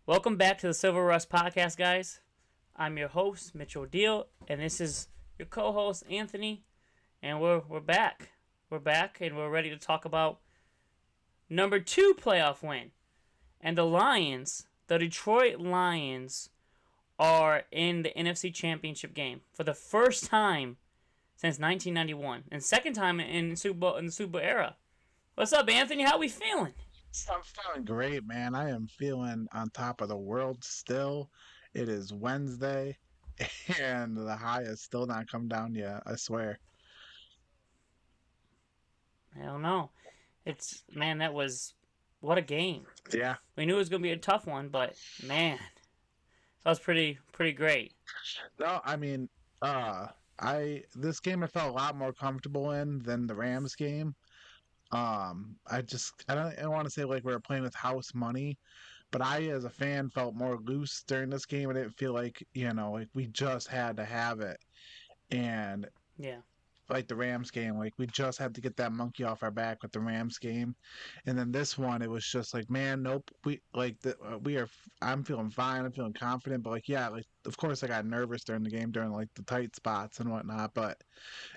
Welcome back to the Silver Rust Podcast, guys. I'm your host, Mitchell Deal, and this is your co-host, Anthony, and we're back. We're back, and we're ready to talk about number 2 playoff win. And the Detroit Lions, are in the NFC Championship game for the first time since 1991, and second time in the Super Bowl era. What's up, Anthony? How we feeling? I'm feeling great, man. I am feeling on top of the world still. It is Wednesday, and the high is still not come down yet, I swear. I don't know. Man, that was what a game. Yeah. We knew it was gonna be a tough one, but man, that was pretty great. No, I mean, I this game I felt a lot more comfortable in than the Rams game. I don't want to say like we were playing with house money, but I as a fan felt more loose during this game. I didn't feel like we just had to have it. And Yeah, like the Rams game. Like we just had to get that monkey off our back with the Rams game, and then this one it was just like, man, nope. We are. I'm feeling fine. I'm feeling confident. But like, yeah, like of course I got nervous during the game during like the tight spots and whatnot. But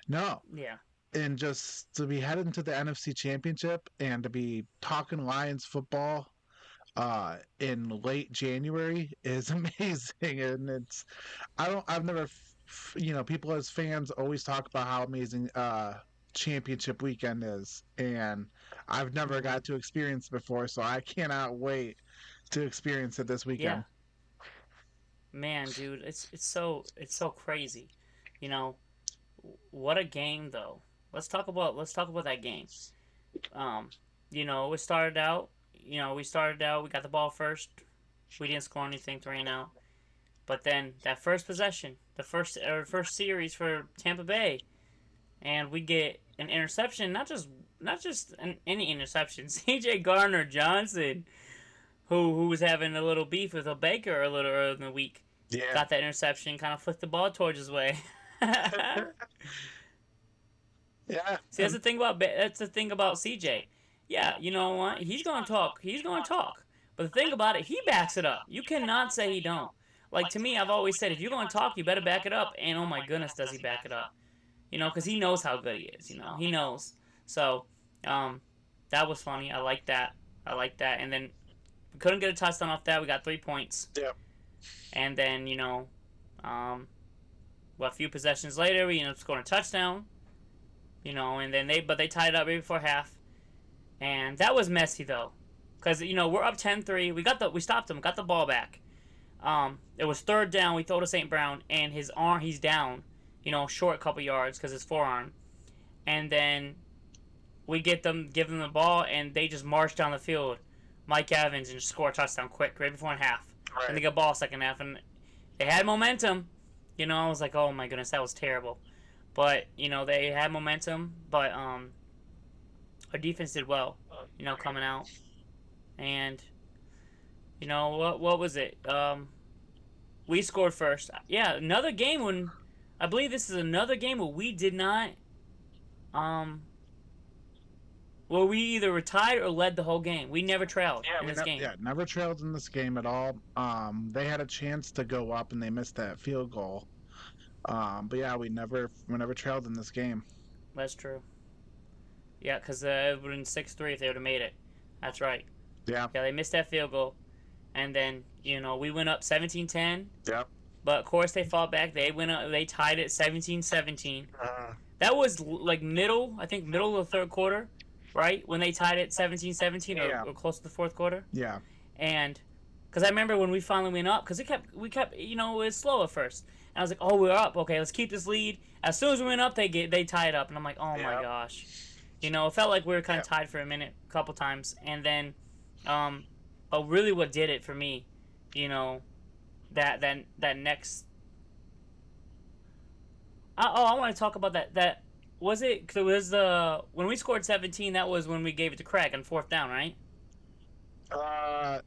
no, yeah, and just to be heading to the NFC Championship and to be talking Lions football in late January is amazing. And I've never people as fans always talk about how amazing championship weekend is, and I've never hmm got to experience it before, so I cannot wait to experience it this yeah. weekend. Man, dude, it's so crazy. You know what a game though. Let's talk about that game. Um, we started out. We started out. We got the ball first. We didn't score anything, 3-0. But then that first possession, the first series for Tampa Bay, and we get an interception. Not just any interception. C.J. Gardner Johnson, who was having a little beef with a Baker a little earlier in the week, Yeah. got that interception, kind of flicked the ball towards his way. Yeah. See, that's the thing about CJ. Yeah, you know what? He's gonna talk. He's gonna talk. But the thing about it, he backs it up. You cannot say he don't. Like to me, I've always said, if you're gonna talk, you better back it up. And oh my goodness, does he back it up? Because he knows how good he is. He knows. So, um, that was funny. I like that. I like that. And then we couldn't get a touchdown off that. We got 3 points. Yeah. And then um, a few possessions later, we ended up scoring a touchdown. And then they tied it up right before half, and that was messy though, because we're up 10-3. We stopped him, got the ball back. It was third down. We throw to St. Brown, and he's down, short a couple yards because his forearm, and then we give them the ball, and they just march down the field, Mike Evans, and just score a touchdown quick right before half, and Right. they get ball second half, and they had momentum. I was like, oh my goodness, that was terrible. But they had momentum, but our defense did well. Coming out, and what was it? We scored first. Yeah, another game when I believe this is another game where we did not um where we either retired or led the whole game. We never trailed Yeah, in this game. never trailed in this game at all. They had a chance to go up and they missed that field goal. But yeah, we never trailed in this game. That's true. Yeah, because it would have been 6-3 if they would have made it. That's right. Yeah. Yeah, they missed that field goal. And then, we went up 17-10. Yep. But of course they fought back. They went up. They tied it 17-17. That was like I think middle of the third quarter, right? When they tied it 17-17 Yeah. or close to the fourth quarter. Yeah. And because I remember when we finally went up, because we kept it was slow at first. And I was like, oh, we're up. Okay, let's keep this lead. As soon as we went up, they tied up, and I'm like, oh my Yeah. gosh. It felt like we were kind Yeah. of tied for a minute, a couple times, and then, really what did it for me, you know, that next. I want to talk about that. That was it. Cause it was the when we scored 17. That was when we gave it to Craig on fourth down, right? Uh,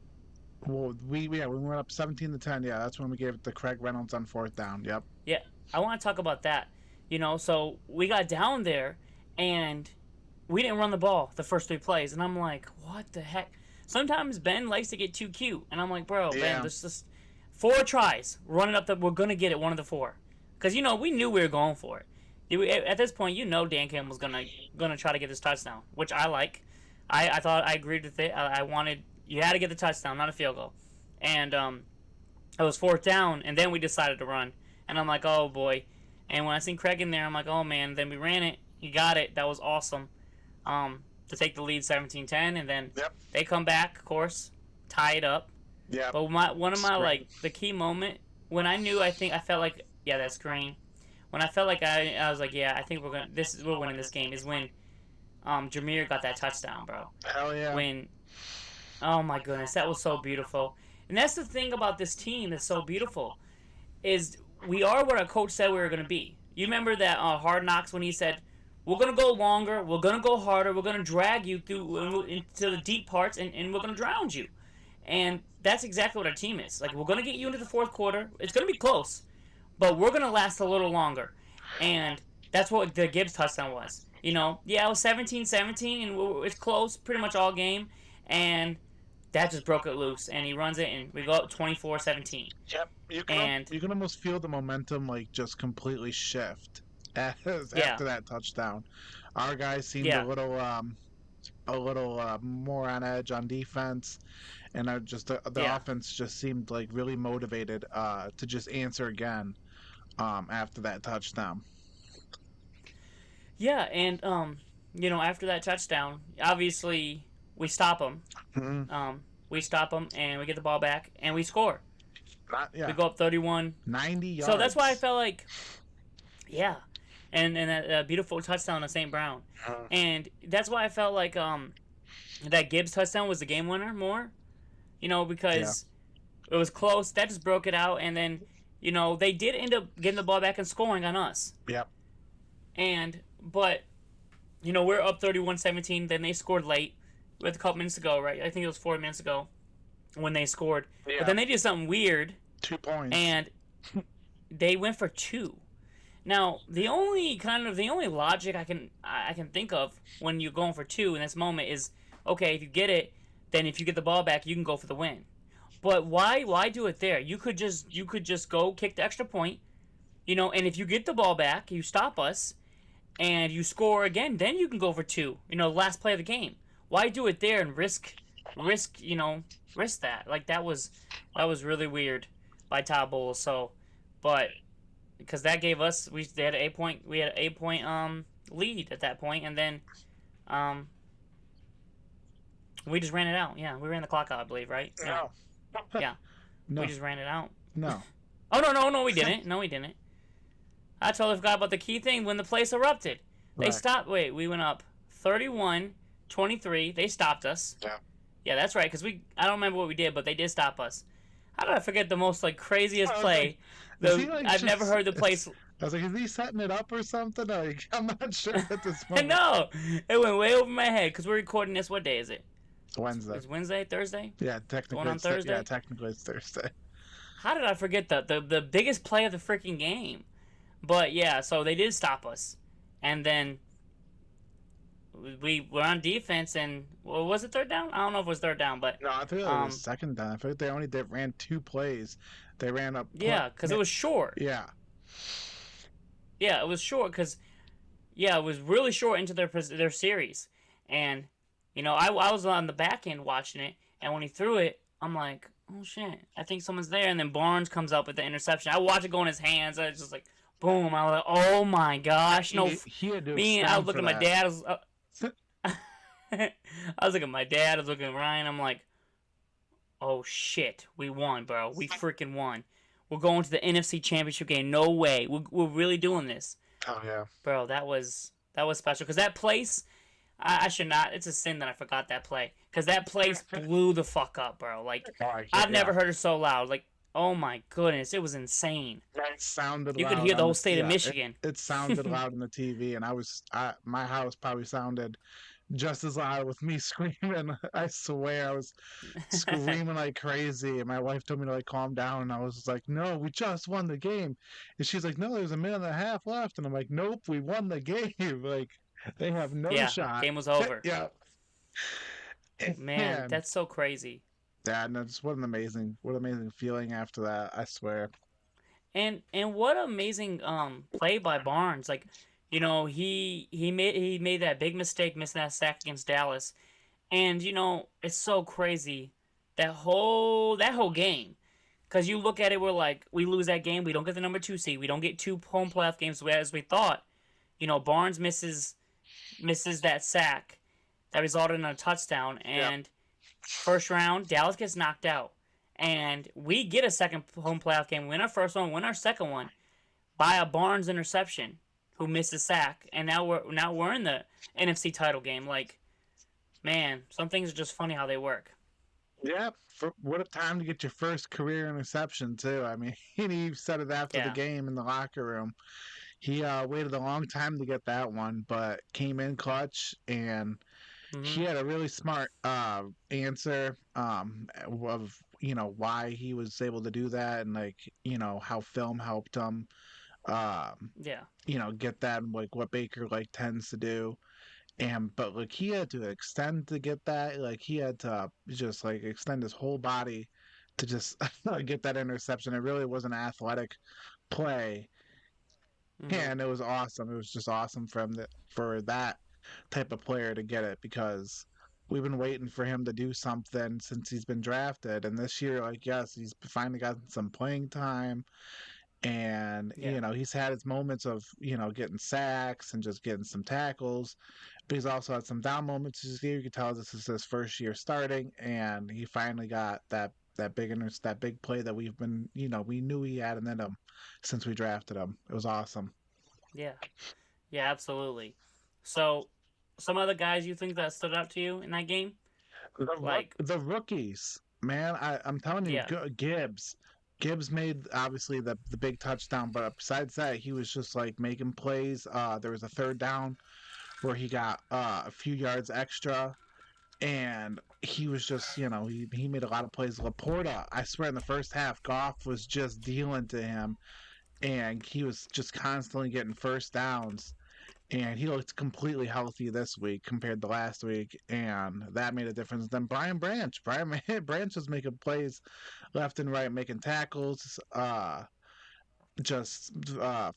well, we went up 17-10. Yeah, that's when we gave it to Craig Reynolds on fourth down. Yep. Yeah, I want to talk about that. So we got down there, and we didn't run the ball the first 3 plays, and I'm like, what the heck? Sometimes Ben likes to get too cute, and I'm like, bro, Ben, Yeah. this just 4 tries, running up the, we're gonna get it one of the four, because we knew we were going for it. At this point, Dan Campbell was gonna try to get this touchdown, which I like. I thought I agreed with it. I wanted you had to get the touchdown, not a field goal, and it was fourth down, and then we decided to run, and I'm like, oh boy. And when I seen Craig in there, I'm like, oh man. Then we ran it. He got it. That was awesome. To take the lead 17-10, and then Yep. they come back, of course, tie it up. Yep. But one of my Screen. the key moment when I felt like, yeah, that's green. When I felt like I was like, yeah, I think we're winning this game, is when Jameer got that touchdown, bro. Hell yeah. When, oh my goodness, that was so beautiful. And that's the thing about this team that's so beautiful, is we are what our coach said we were going to be. You remember that Hard Knocks when he said, we're going to go longer, we're going to go harder, we're going to drag you through into the deep parts, and we're going to drown you. And that's exactly what our team is. Like, we're going to get you into the fourth quarter. It's going to be close, but we're going to last a little longer. And that's what the Gibbs touchdown was. Yeah, it was 17-17, and it's close pretty much all game. And that just broke it loose, and he runs it, and we go up 24-17. Yep. You can almost feel the momentum just completely shift after that touchdown. Our guys seemed a little more on edge on defense, and the offense just seemed really motivated to just answer again after that touchdown. Yeah, and after that touchdown, obviously we stop them. Mm-hmm. We stop them, and we get the ball back, and we score. We go up 31. 90 yards. So that's why I felt like, yeah, and that beautiful touchdown to St. Brown, and that's why I felt like that Gibbs touchdown was the game winner more, because it was close. That just broke it out, and then they did end up getting the ball back and scoring on us. Yep. But we're up 31-17. Then they scored late with a couple minutes to go, right? I think it was 4 minutes ago when they scored. Yeah. But then they did something weird. 2 points. And they went for 2. Now, the only logic I can think of when you're going for 2 in this moment is, okay, if you get it, then if you get the ball back, you can go for the win. But why do it there? You could just go kick the extra point, and if you get the ball back, you stop us, and you score again, then you can go for 2. Last play of the game. Why do it there and risk that? Like, that was really weird by Todd Bowles. So, but because that gave us, we had an 8-point lead at that point, and then we just ran it out. Yeah, we ran the clock out, I believe, right? No. Yeah. No. We just ran it out. No. Oh, no, we didn't. No, we didn't. I totally forgot about the key thing when the place erupted. They stopped. Wait, we went up 31-23. They stopped us. Yeah. Yeah, that's right. Because I don't remember what we did, but they did stop us. How did I forget the most craziest play? I've never heard the place. I was like, is he setting it up or something? I'm not sure at this moment. No, it went way over my head because we're recording this. What day is it? It's Wednesday. It's Wednesday, Thursday. Yeah, technically. Going on Thursday. Yeah, technically it's Thursday. How did I forget the biggest play of the freaking game? But yeah, so they did stop us, and then we were on defense, and was it third down? I don't know if it was third down, but no, I think it was second down. I think they only ran 2 plays. They ran up. Yeah, because it was short. Yeah. Yeah, it was short because, it was really short into their series, and I was on the back end watching it, and when he threw it, I'm like, oh shit, I think someone's there, and then Barnes comes up with the interception. I watch it go in his hands. I was just like, boom! I was like, oh my gosh, no! I was looking at my dad. I was looking at my dad. I was looking at Ryan. I'm like, oh shit, we won, bro. We freaking won. We're going to the NFC Championship game. No way. We're really doing this. Oh yeah, bro. That was special because that place. I should not. It's a sin that I forgot that play because that place blew the fuck up, bro. Like I've never heard it so loud. Like, oh my goodness, it was insane. It sounded. You could hear the whole state of Michigan. It sounded loud on the TV, and my house probably sounded just as loud with me screaming. I swear, I was screaming like crazy, and my wife told me to calm down. And I was like, "No, we just won the game," and she's like, "No, there's a minute and a half left," and I'm like, "Nope, we won the game." Like they have no shot. Game was over. Yeah. Man, And that's so crazy. yeah, no, just what an amazing feeling after that. I swear. And what amazing play by Barnes. Like, he made that big mistake missing that sack against Dallas. And it's so crazy that whole game. Cuz you look at it, we're like, we lose that game, we don't get the number 2 seed. We don't get two home playoff games as we thought. Barnes misses that sack that resulted in a touchdown, Yep. and first round, Dallas gets knocked out. And we get a second home playoff game, win our first one, win our second one by a Barnes interception who missed a sack, and now we're in the NFC title game. Like, man, some things are just funny how they work. Yeah, what a time to get your first career interception too. I mean, he said it after the Yeah. game in the locker room. He waited a long time to get that one, but came in clutch, and he Mhm. had a really smart answer of why he was able to do that, and like how film helped him um, Yeah. get that, like what Baker like tends to do. And but like he had to extend to get that. Like he had to just like extend his whole body to just get that interception. It really was an athletic play, Mhm. and it was awesome. It was just awesome for that type of player to get it, because we've been waiting for him to do something since he's been drafted. And this year, like, yes, he's finally gotten some playing time, and Yeah. he's had his moments of getting sacks and just getting some tackles, but he's also had some down moments this year. You can tell this is his first year starting, and he finally got that big play that we knew he had in him since we drafted him. It was awesome. Yeah. Yeah, absolutely. So, some other guys you think that stood out to you in that game? Like, The rookies, man, I'm telling you, yeah. Gibbs made obviously the big touchdown, but besides that, he was just like making plays. There was a third down where he got a few yards extra, and he was just he made a lot of plays. Laporta, I swear, in the first half, Goff was just dealing to him, and he was just constantly getting first downs. And he looked completely healthy this week compared to last week, and that made a difference. Then Brian Branch was making plays left and right, making tackles, just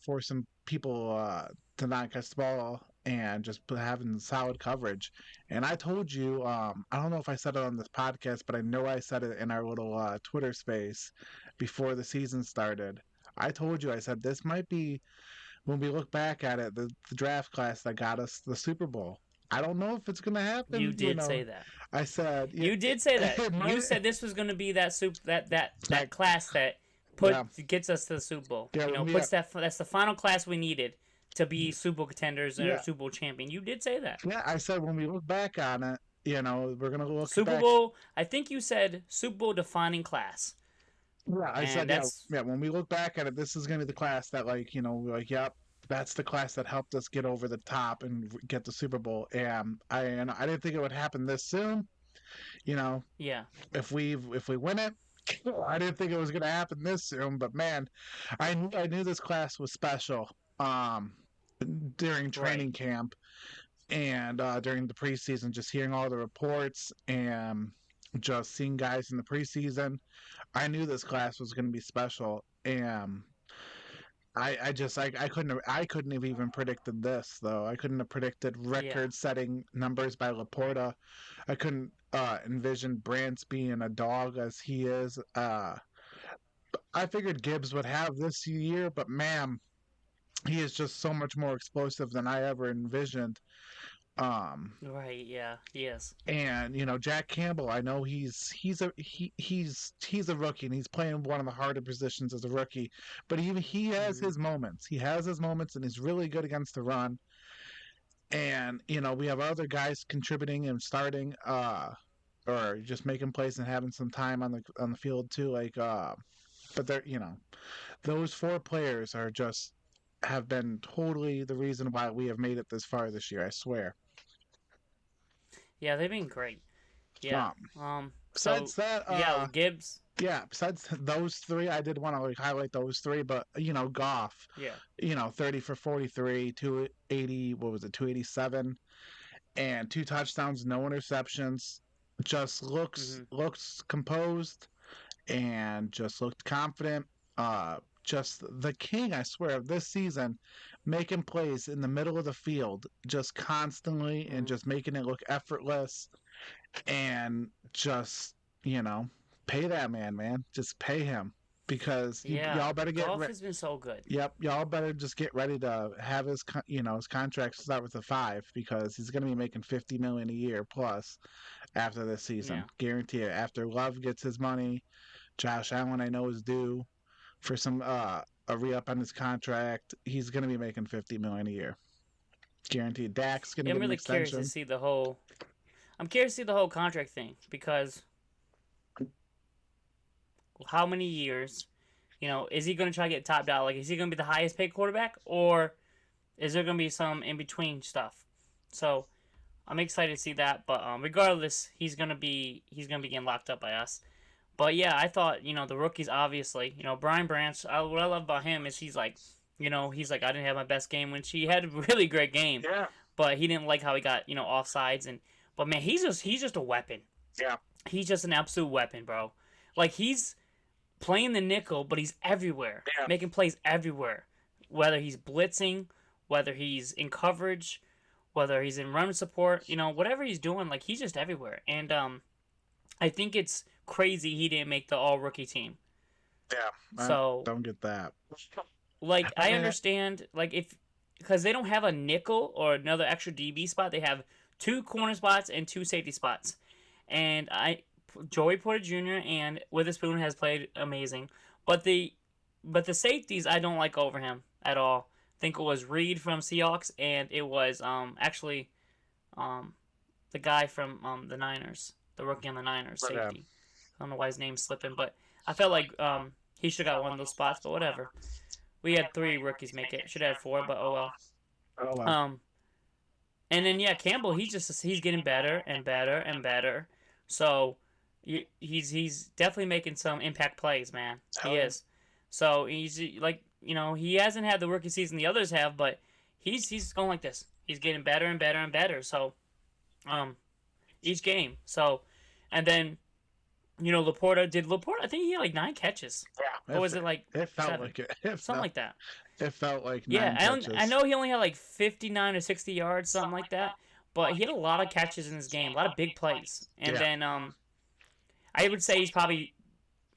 forcing people to not catch the ball, and just having solid coverage. And I told you, I don't know if I said it on this podcast, but I know I said it in our little Twitter space before the season started. I told you, I said this might be, when we look back at it, the draft class that got us the Super Bowl. I don't know if it's gonna You happen. did say that. I said, yeah, You did say that. it You might. said this was going to be that soup that Like, class that yeah, gets us to the Super Bowl. yeah, yeah, Puts that's the final class we needed to be Super Bowl contenders or yeah, Super Bowl champion. You did say that. yeah. I said when we look back on it, we're gonna look Super back. Bowl. I think you said Super Bowl defining class, Yeah, I and said, yeah, that's yeah. When we look back at it, this is gonna be the class that, like, we're like, yep, that's the class that helped us get over the top and get the Super Bowl. And I didn't think it would happen this soon. You know, yeah, if we win it, I didn't think it was gonna happen this soon. But man, I knew this class was special. Um, during right, training camp, and during the preseason, just hearing all the reports and just seeing guys in the preseason, I knew this class was going to be special. And I couldn't have even predicted this, though. I couldn't have predicted yeah, record-setting numbers by Laporta. I couldn't envision Brant's being a dog as he is. I figured Gibbs would have this year, but man, he is just so much more explosive than I ever envisioned. Um, right, yeah, he is. and Jack Campbell, I know he's a rookie, and he's playing one of the harder positions as a rookie, but he has Hmm. his moments. He has his moments, and he's really good against the run. And we have other guys contributing and starting, or just making plays and having some time on the field too. Like, but they're those four players are just have been totally the reason why we have made it this far this year. I swear. Yeah, they've been great. Yeah. Um, So besides that, yeah, Gibbs. yeah, besides those three, I did want to like highlight those three, but Goff, Yeah. 30 for 43, 280, what was it, 287, and two touchdowns, no interceptions. just looks Mm-hmm. looks composed and just looked confident. Just the king, I swear, of this season, making plays in the middle of the field just constantly and Mm-hmm. just making it look effortless and just you know pay that man, man. Just pay him because Yeah, y'all better get golf has been so good. Yep, y'all better just get ready to have his his contract start with a five because he's going to be making 50 million a year plus after this season, Yeah. guarantee it. After Love gets his money, Josh Allen I know is due for some a re up on his contract. He's going to be making 50 million a year, guaranteed. Dak's going to Yeah, I'm get an really curious to extension. see the whole. I'm curious to see the whole contract thing because how many years? Is he going to try to get topped out? Like, is he going to be the highest paid quarterback, or is there going to be some in between stuff? So I'm excited to see that. But regardless, he's gonna be getting locked up by us. But yeah, I thought the rookies obviously Brian Branch. What I love about him is he's like I didn't have my best game when he had a really great game, Yeah, but he didn't like how he got offsides and but man he's just a weapon. yeah, He's just an absolute weapon, bro. Like he's playing the nickel, but he's everywhere, yeah. making plays everywhere. Whether he's blitzing, whether he's in coverage, whether he's in run support, whatever he's doing, like he's just everywhere. And I think it's crazy he didn't make the all rookie team. Yeah, I So, don't get that. like, I I mean, understand, like, if because they don't have a nickel or another extra DB spot, they have two corner spots and two safety spots. And Joey Porter Jr. and Witherspoon has played amazing, but the safeties I don't like over him at all. I think it was Reed from Seahawks, and it was actually um the guy from the Niners, the rookie on the Niners, but safety. I don't know why his name's slipping, but I felt like he should have got one of those spots, but whatever. We had three rookies make it. Should have had four, but oh well. oh well. Um, and then yeah, Campbell, he's getting better and better and better. So he's definitely making some impact plays, man. He Hell yeah. is. So he's like he hasn't had the rookie season the others have, but he's going like this. He's getting better and better and better. So um each game. So and then Laporta did Laporta. I think he had like 9 catches, Yeah, or was it like it felt 7, like it. something like that. It felt like Yeah, nine I catches. know he only had like 59 or 60 yards, something like that. But he had a lot of catches in this game, a lot of big plays. And Yeah. then I would say he's probably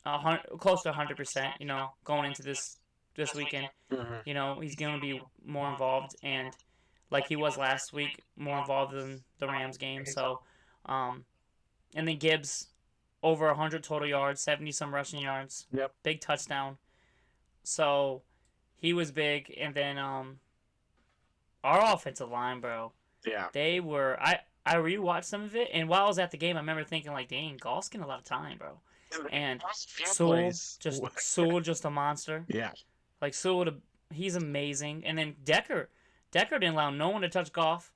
close to 100%. Going into this weekend, Mhm. he's going to be more involved and like he was last week, more involved in the Rams game. So, um, and then Gibbs over 100 total yards, 70 some rushing yards, Yep. big touchdown. So he was big, and then our offensive line, bro. Yeah. They were I rewatched some of it, and while I was at the game, I remember thinking like, dang, Goff's getting a lot of time, bro. And Last few Sewell, plays. Sewell, just a monster. Yeah. Like Sewell, he's amazing. And then Decker didn't allow no one to touch Goff.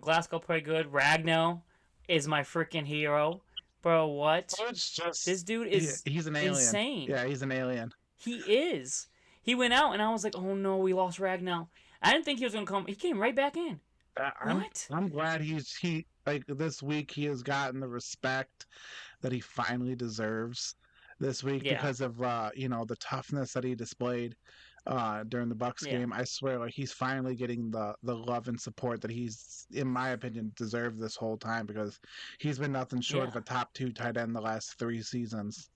Glasgow played good. Ragnow is my freaking hero, bro. What? It's just This dude is he's an alien. insane. Yeah, he's an alien. He is. He went out, and I was like, oh no, we lost Ragnow. I didn't think he was gonna come. He came right back in. I'm What? I'm glad he like this week he has gotten the respect that he finally deserves this week Yeah, because of the toughness that he displayed during the Bucks yeah, game. I swear like he's finally getting the love and support that he's in my opinion deserved this whole time because he's been nothing short yeah, of a top 2 tight end the last 3 seasons.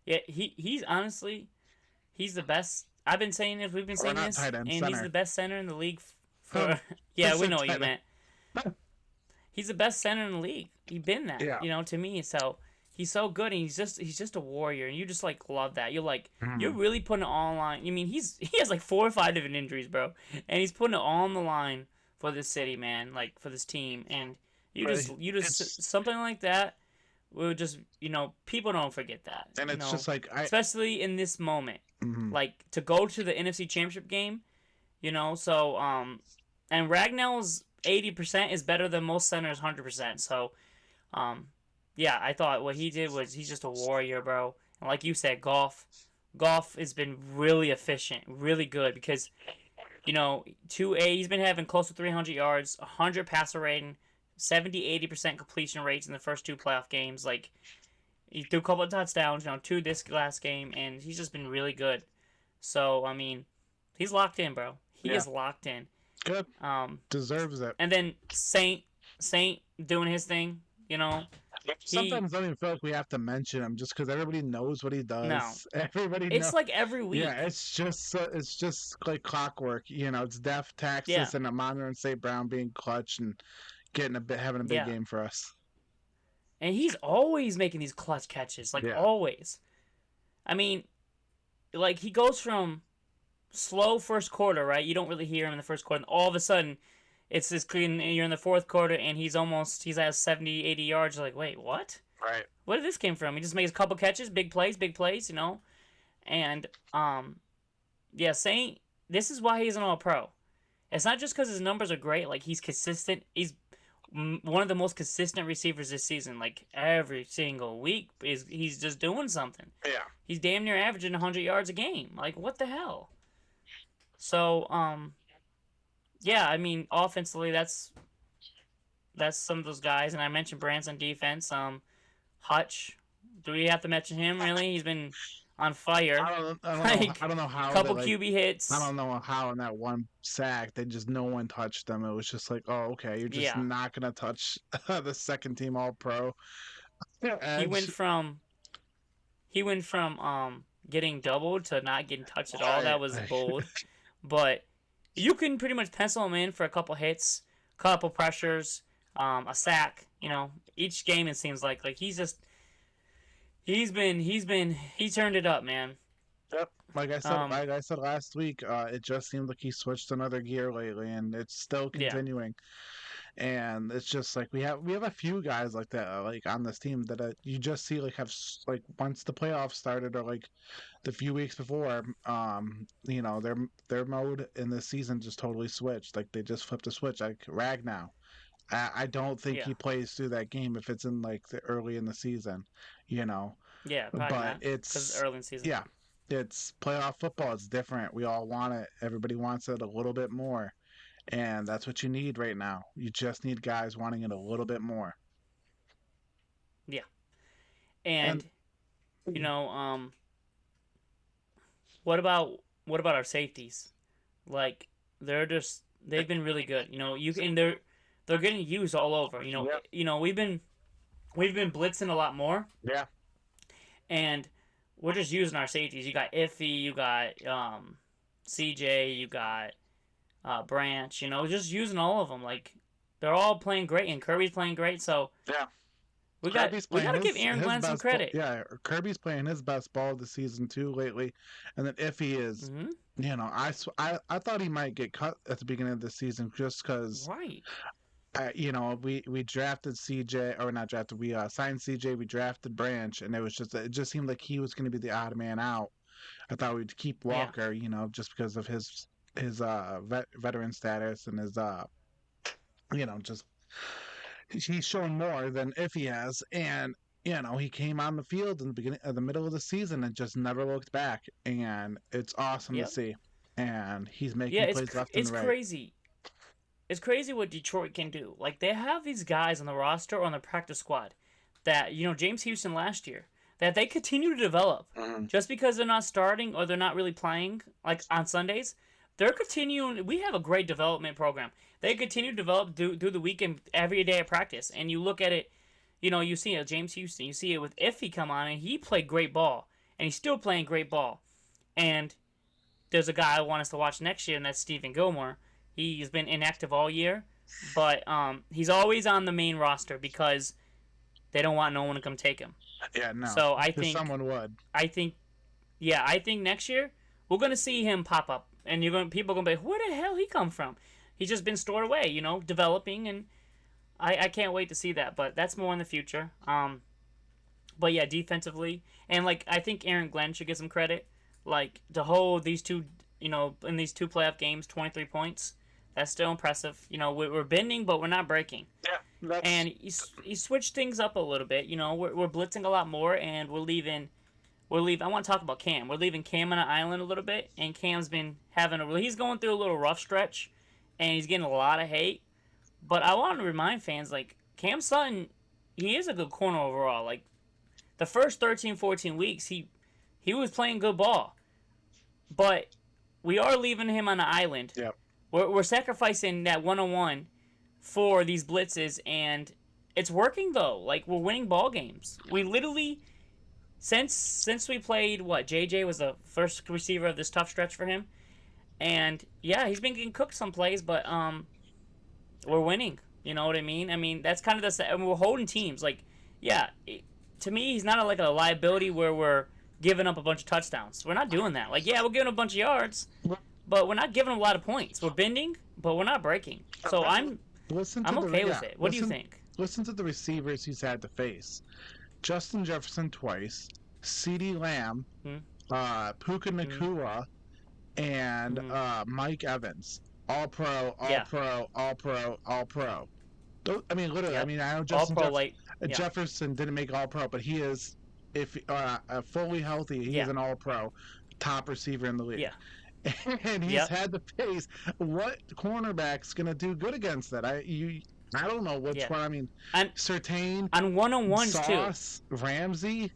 yeah. He's honestly he's the best. I've been saying this. We've been Or saying not this, tight end, and he's the center. best center in the league Um, for. I Yeah, we said know what you tight end. meant. He's the best center in the league. He's been that, Yeah. to me. So he's so good, and he's just a warrior, and you just like love that. You're Mhm. really putting it all on line. I mean, he has like 4 or 5 different injuries, bro, and he's putting it all on the line for this city, man. Like for this team, and But you just it's something like that. Will just people don't forget that. and it's just like I Especially in this moment, mhm. like to go to the NFC Championship game. So and Ragnell's 80% is better than most centers 100%. So um, yeah, I thought what he did was he's just a warrior, bro. And like you said, golf has been really efficient, really good because 2A he's been having close to 300 yards, 100 passer rating, 70-80% completion rates in the first two playoff games. Like, he threw a couple of touchdowns, two this last game, and he's just been really good. So, I mean, he's locked in, bro. He Yeah, is locked in. good. Um, Deserves it. and then Saint doing his thing. He Sometimes I don't even feel like we have to mention him just because everybody knows what he no, does. Everybody knows. it's like every Yeah, week. it's just like clockwork. It's Def, Yeah, Texas, and Amon and St. Brown being clutch and having a big yeah, game for us. and he's always making these clutch catches, like Yeah, always. I mean, like he goes from slow first quarter, right? You don't really hear him in the first quarter, and all of a sudden, it's this clean. You're in the fourth quarter, and he's at 70, 80 yards. You're like, wait, what? right. Where did this came from? He just makes a couple catches, big plays. And yeah, Saint. This is why he's an All Pro. It's not just because his numbers are great. Like he's consistent. He's one of the most consistent receivers this season. Like every single week, he's just doing something. Yeah. He's damn near averaging 100 yards a game. Like what the hell? So yeah, I mean offensively, that's some of those guys. And I mentioned Branson defense. Hutch. Do we have to mention him? Really? He's been on fire. I don't know how Couple that, QB I hits. don't know how in that one sack they just no one touched them. It was just like, oh, okay, you're just Yeah, not gonna touch the second team All Pro he went edge. from he went from getting doubled to not getting touched at all. Right. That was bold, but you can pretty much pencil him in for a couple hits, couple pressures, a sack. Each game it seems like he turned it up, man. Yep. Um, Like I said last week, it just seemed like he switched another gear lately, and it's still yeah, continuing. And it's just like we have a few guys like that, like on this team that you just see like like once the playoffs started or like the few weeks before, their mode in this season just totally switched. Like they just flipped a switch. Like Ragnow, I don't think yeah, he plays through that game if it's in like the early in the season, you know. yeah, probably But not because it's it's early in the season. yeah, it's playoff football. It's different. We all want it. Everybody wants it a little bit more, and that's what you need right now. You just need guys wanting it a little bit more. Yeah, And and you know, what about our safeties? Like they've been really good. They're getting used all over. yep, We've been blitzing a lot more, yeah, and we're just using our safeties. You got Iffy, you got CJ, you got Branch. Just using all of them. Like they're all playing great, and Kirby's playing great. So yeah. we got Kirby's we playing got to give Aaron his Glenn some best ball. credit. Yeah, Kirby's playing his best ball of the season too lately. And then if he is, Hmm. I thought he might get cut at the beginning of the season just because Right. we drafted CJ, or not drafted, we signed CJ, we drafted Branch, and it just seemed like he was going to be the odd man out. I thought we'd keep Yeah. Walker, just because of his veteran status and his just he's shown more than if he has, and he came on the field in the middle of the season and just never looked back, and it's awesome to Yep. see. And he's Yeah. making plays left and It's right. crazy. It's crazy what Detroit can do. Like they have these guys on the roster or on the practice squad that James Houston last year that they continue to develop. Mhm. Just because they're not starting or they're not really playing like on Sundays, they're continuing. We have a great development program. They continue to develop through the weekend every day of practice. And you look at it, you see it with James Houston. You see it with Iffy come on and he played great ball and he's still playing great ball. And there's a guy I want us to watch next year, and that's Stephen Gilmore. He's been inactive all year, but he's always on the main roster because they don't want no one to come take him. Yeah, no, So I because think someone would. I think yeah, I think next year we're gonna see him pop up, and people are gonna be like, where the hell he come from? He's just been stored away, developing, and I can't wait to see that. But that's more in the future. But yeah, defensively, and like I think Aaron Glenn should get some credit. Like to hold these two, in these two playoff games, 23 points. That's still impressive. We're bending, but we're not breaking. Yeah, that's And he switched things up a little bit. We're blitzing a lot more, and we're leaving. I want to talk about Cam. We're leaving Cam on an island a little bit, and Cam's been he's going through a little rough stretch, and he's getting a lot of hate. But I want to remind fans, like, Cam Sutton, he is a good corner overall. Like, the first 13, 14 weeks, he was playing good ball. But we are leaving him on the island. Yep. We're sacrificing that 101 for these blitzes, and it's working, though. Like, we're winning ball games. We literally, since we played, JJ was the first receiver of this tough stretch for him. And, yeah, he's been getting cooked some plays, but we're winning. You know what I mean? I mean, that's kind of the. I mean, we're holding teams. Like, yeah, to me, he's not like a liability where we're giving up a bunch of touchdowns. We're not doing that. Like, yeah, we're giving a bunch of yards, but we're not giving them a lot of points. We're bending, but we're not breaking. So I'm okay with it. What do you think? Listen to the receivers he's had to face: Justin Jefferson twice, CeeDee Lamb, Puka Nacua, and Mike Evans. All pro, all pro, all pro, all pro. I mean, literally. Yep. I mean, I know Jefferson didn't make all pro, but he is, if fully healthy, he's an all pro, top receiver in the league. Yeah. And he's had to face what cornerback's gonna do good against that. I don't know which one. I mean, Surtain on 1-on-1s Sauce, too. Ramsey.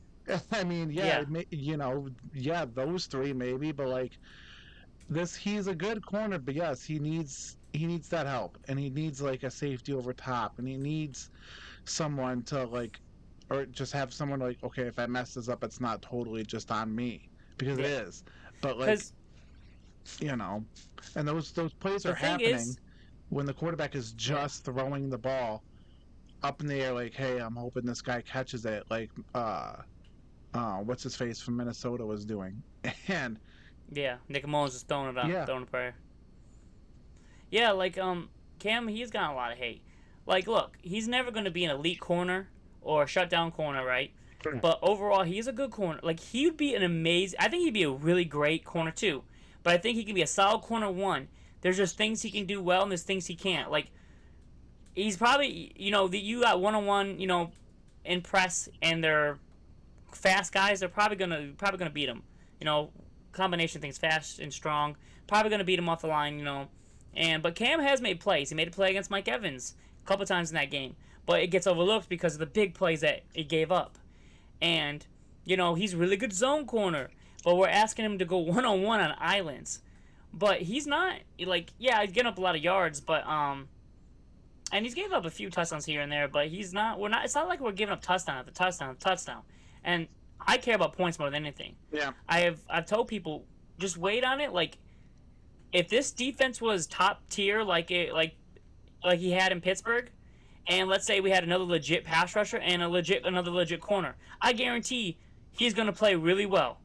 I mean, those three maybe, but like. He's a good corner, but yes, he needs that help, and he needs like a safety over top, and he needs someone to like, or just have someone like, okay, if I mess this up, it's not totally just on me, because it is, but like, and those plays are happening when the quarterback is just throwing the ball up in the air, like, hey, I'm hoping this guy catches it, like what's his face from Minnesota was doing, and. Yeah, Nick Mullins is throwing it up, throwing a prayer. Yeah, like Cam, he's gotten a lot of hate. Like, look, he's never going to be an elite corner or a shutdown corner, right? But overall, he's a good corner. Like, he'd be an amazing. I think he'd be a really great corner too. But I think he can be a solid corner one. There's just things he can do well, and there's things he can't. Like, he's probably, you got 1-on-1, in press, and they're fast guys. They're probably gonna beat him. Combination things, fast and strong. Probably going to beat him off the line, but Cam has made plays. He made a play against Mike Evans a couple times in that game. But it gets overlooked because of the big plays that he gave up. And, he's really good zone corner. But we're asking him to go one-on-one on islands. But he's not, like, yeah, he's getting up a lot of yards, but, and he's gave up a few touchdowns here and there, but it's not like we're giving up touchdown after touchdown after touchdown. And I care about points more than anything. Yeah. I've told people, just wait on it. Like, if this defense was top tier, like he had in Pittsburgh, and let's say we had another legit pass rusher and another legit corner, I guarantee he's gonna play really well.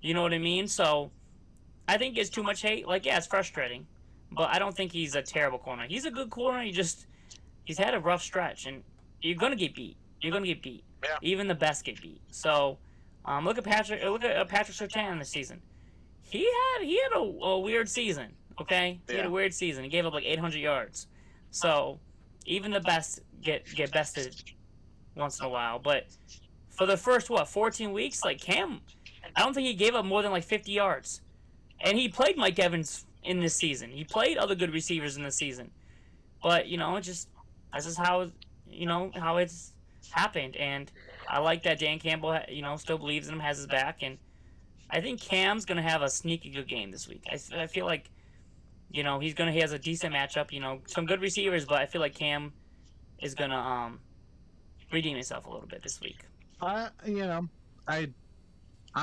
You know what I mean? So I think it's too much hate. Like, yeah, it's frustrating, but I don't think he's a terrible corner. He's a good corner. He's had a rough stretch, and you're gonna get beat. You're gonna get beat. Yeah. Even the best get beat. So. Look at Patrick Surtain this season. He had a weird season. Okay, he had a weird season. He gave up like 800 yards. So even the best get bested once in a while. But for the first 14 weeks, like Cam, I don't think he gave up more than like 50 yards. And he played Mike Evans in this season. He played other good receivers in this season. But that's just how how it's happened. And I like that Dan Campbell, still believes in him, has his back, and I think Cam's gonna have a sneaky good game this week. I feel like, he has a decent matchup. Some good receivers, but I feel like Cam is gonna redeem himself a little bit this week. I'm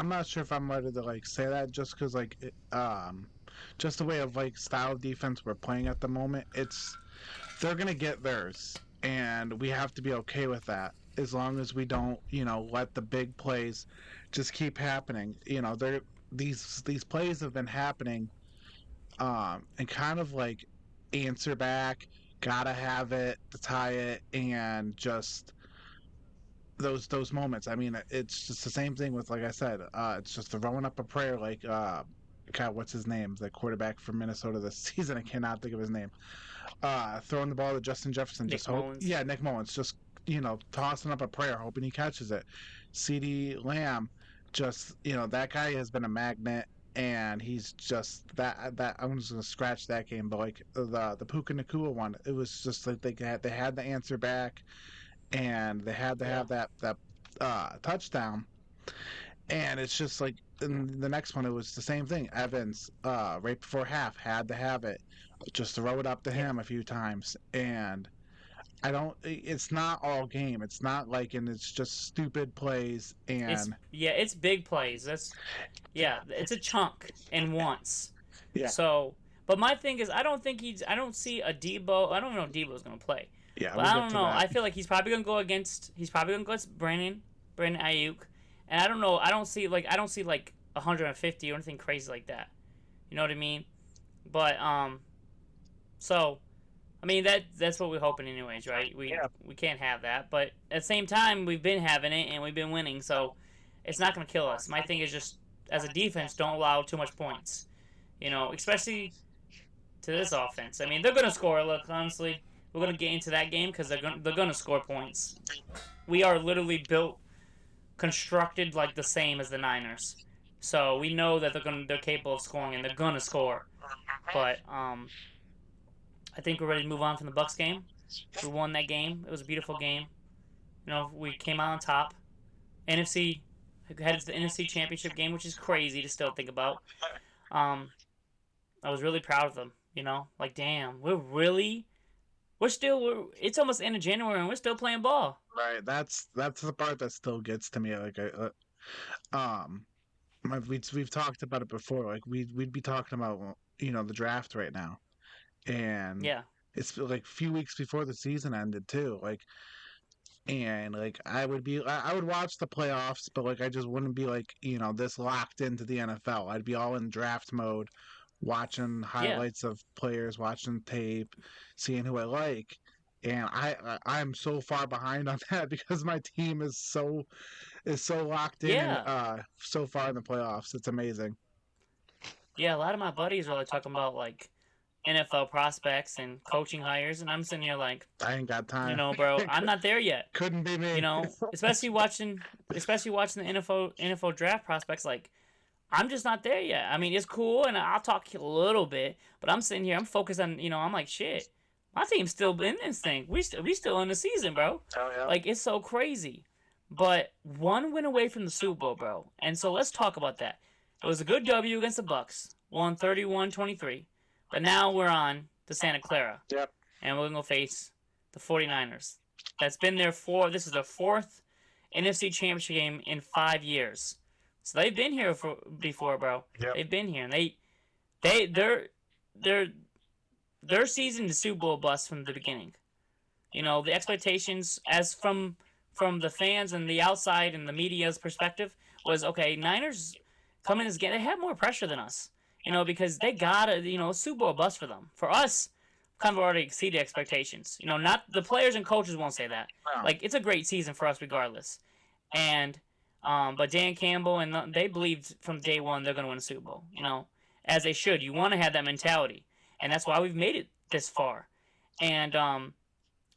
not sure if I'm ready to like say that just because just the way of like style of defense we're playing at the moment. They're gonna get theirs, and we have to be okay with that. As long as we don't, let the big plays just keep happening. These plays have been happening, and kind of like answer back, gotta have it to tie it, and just those moments. I mean, it's just the same thing with, like I said, it's just throwing up a prayer. Like, God, what's his name? The quarterback from Minnesota this season. I cannot think of his name. Throwing the ball to Justin Jefferson. Nick Mullins. Just tossing up a prayer, hoping he catches it. CeeDee Lamb, just, that guy has been a magnet, and he's just that I'm just gonna scratch that game, but like the Puka Nakua one, it was just like they had the answer back, and they had to Yeah. have that touchdown, and it's just like in the next one it was the same thing. Evans, right before half, had to have it, just throw it up to Yeah. him a few times, and I don't. It's not all game. It's not like, and it's just stupid plays It's and yeah, it's big plays. That's yeah, it's a chunk and once. yeah, So, but my thing is, I don't think he's. I don't see a Debo. I don't know if Debo's gonna play, yeah. but We'll I get don't to know. that. I feel like he's probably gonna go against. He's probably gonna go against Brandon Ayuk, and I don't know. I don't see like 150 or anything crazy like that. You know what I mean? But so I mean that's what we're hoping anyways, right? We Yeah, we can't have that, but at the same time we've been having it and we've been winning, so it's not gonna kill us. My thing is just as a defense, don't allow too much points. You know, especially to this offense. I mean, they're gonna score. Look, honestly, we're gonna get into that game because they're gonna score points. We are literally built, constructed like the same as the Niners, so we know that they're capable of scoring and they're gonna score. But I think we're ready to move on from the Bucks game. We won that game. It was a beautiful game. You know, we came out on top. NFC headed to the NFC Championship game, which is crazy to still think about. Um, I was really proud of them. You know, like damn, it's almost the end of January and we're still playing ball. right. That's the part that still gets to me. Like, um, we've talked about it before. Like, we'd be talking about the draft right now, and Yeah, it's like a few weeks before the season ended too. Like, and like I would watch the playoffs, but like I just wouldn't be like this locked into the NFL. I'd be all in draft mode, watching yeah, highlights of players, watching tape, seeing who I like. And I'm so far behind on that because my team is so locked in and yeah, so far in the playoffs. It's amazing. yeah. A lot of my buddies are like talking about like NFL prospects and coaching hires, and I'm sitting here like, I ain't got you time. know, bro, I'm not there yet. Couldn't be You me. know, especially watching the NFL draft prospects. Like, I'm just not there yet. I mean, it's cool, and I'll talk a little bit, but I'm sitting here, I'm focused on, I'm like, shit, my team's still in this thing. We still in the season, bro. Oh yeah. Like, it's so crazy. But one win away from the Super Bowl, bro. And so let's talk about that. It was a good W against the Bucks, won 31-23. But now we're on to Santa Clara, Yep. and we're gonna go face the 49ers. That's been this is their fourth NFC Championship game in 5 years. So they've been here before, bro. Yep. They've been here, and they their their season is Super Bowl bust from the beginning. You know, the expectations as from the fans and the outside and the media's perspective was okay. Niners come in as they have more pressure than us. You know, because they got a Super Bowl bust for them. For us, kind of already exceeded expectations. You know, not the players and coaches won't say that. Wow. Like it's a great season for us regardless. And but Dan Campbell and they believed from day one they're going to win a Super Bowl. You know, as they should. You want to have that mentality, and that's why we've made it this far. And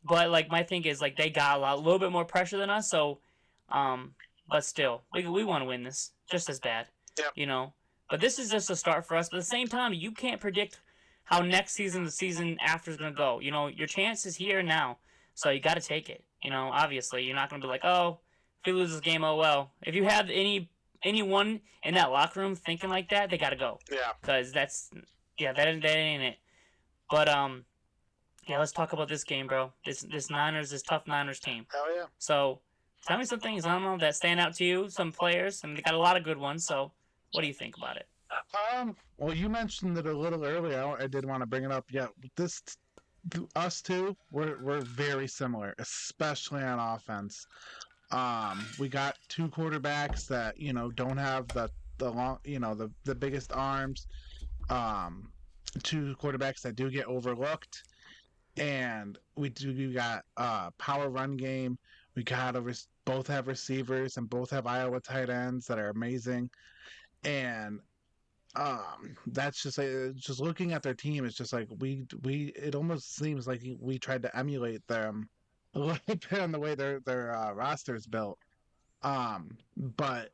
but like my thing is like they got a little bit more pressure than us. So but still we want to win this just as bad. Yep. You know, but this is just a start for us. But at the same time, you can't predict how next season, the season after is going to go. You know, your chance is here now, so you got to take it. You know, obviously, you're not going to be like, oh, if we lose this game, oh well. If you have anyone in that locker room thinking like that, they got to go, Yeah. because that ain't it. But yeah, let's talk about this game, bro. This tough Niners team. Hell yeah. So tell me some things, I don't know, that stand out to you. Some players, and they got a lot of good ones. So what do you think about it? Well, you mentioned it a little earlier. I did want to bring it up. Yeah, us two, we're very similar, especially on offense. We got two quarterbacks that don't have the long, the biggest arms. Two quarterbacks that do get overlooked, and we got power run game. We got both have receivers and both have Iowa tight ends that are amazing, and that's just looking at their team. It's just like we it almost seems like we tried to emulate them a little bit on the way their roster is built. But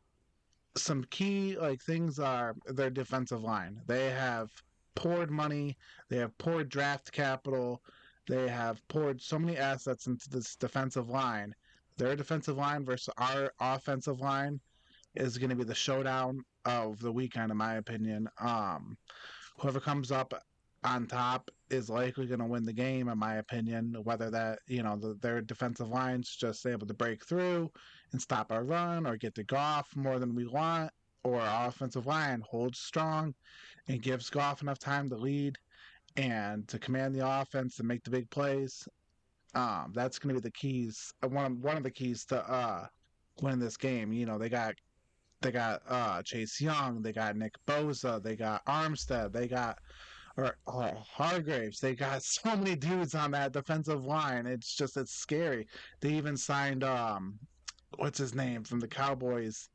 some key like things are their defensive line. They have poured money, they have poured draft capital, they have poured so many assets into this defensive line. Their defensive line versus our offensive line is going to be the showdown of the weekend, in my opinion. Whoever comes up on top is likely going to win the game, in my opinion. Whether that, their defensive line's just able to break through and stop our run or get to Goff more than we want, or our offensive line holds strong and gives Goff enough time to lead and to command the offense and make the big plays. That's going to be the keys. One of the keys to win this game. They got Chase Young, they got Nick Bosa, they got Armstead, they got Hargraves. They got so many dudes on that defensive line. It's scary. They even signed what's his name from the Cowboys?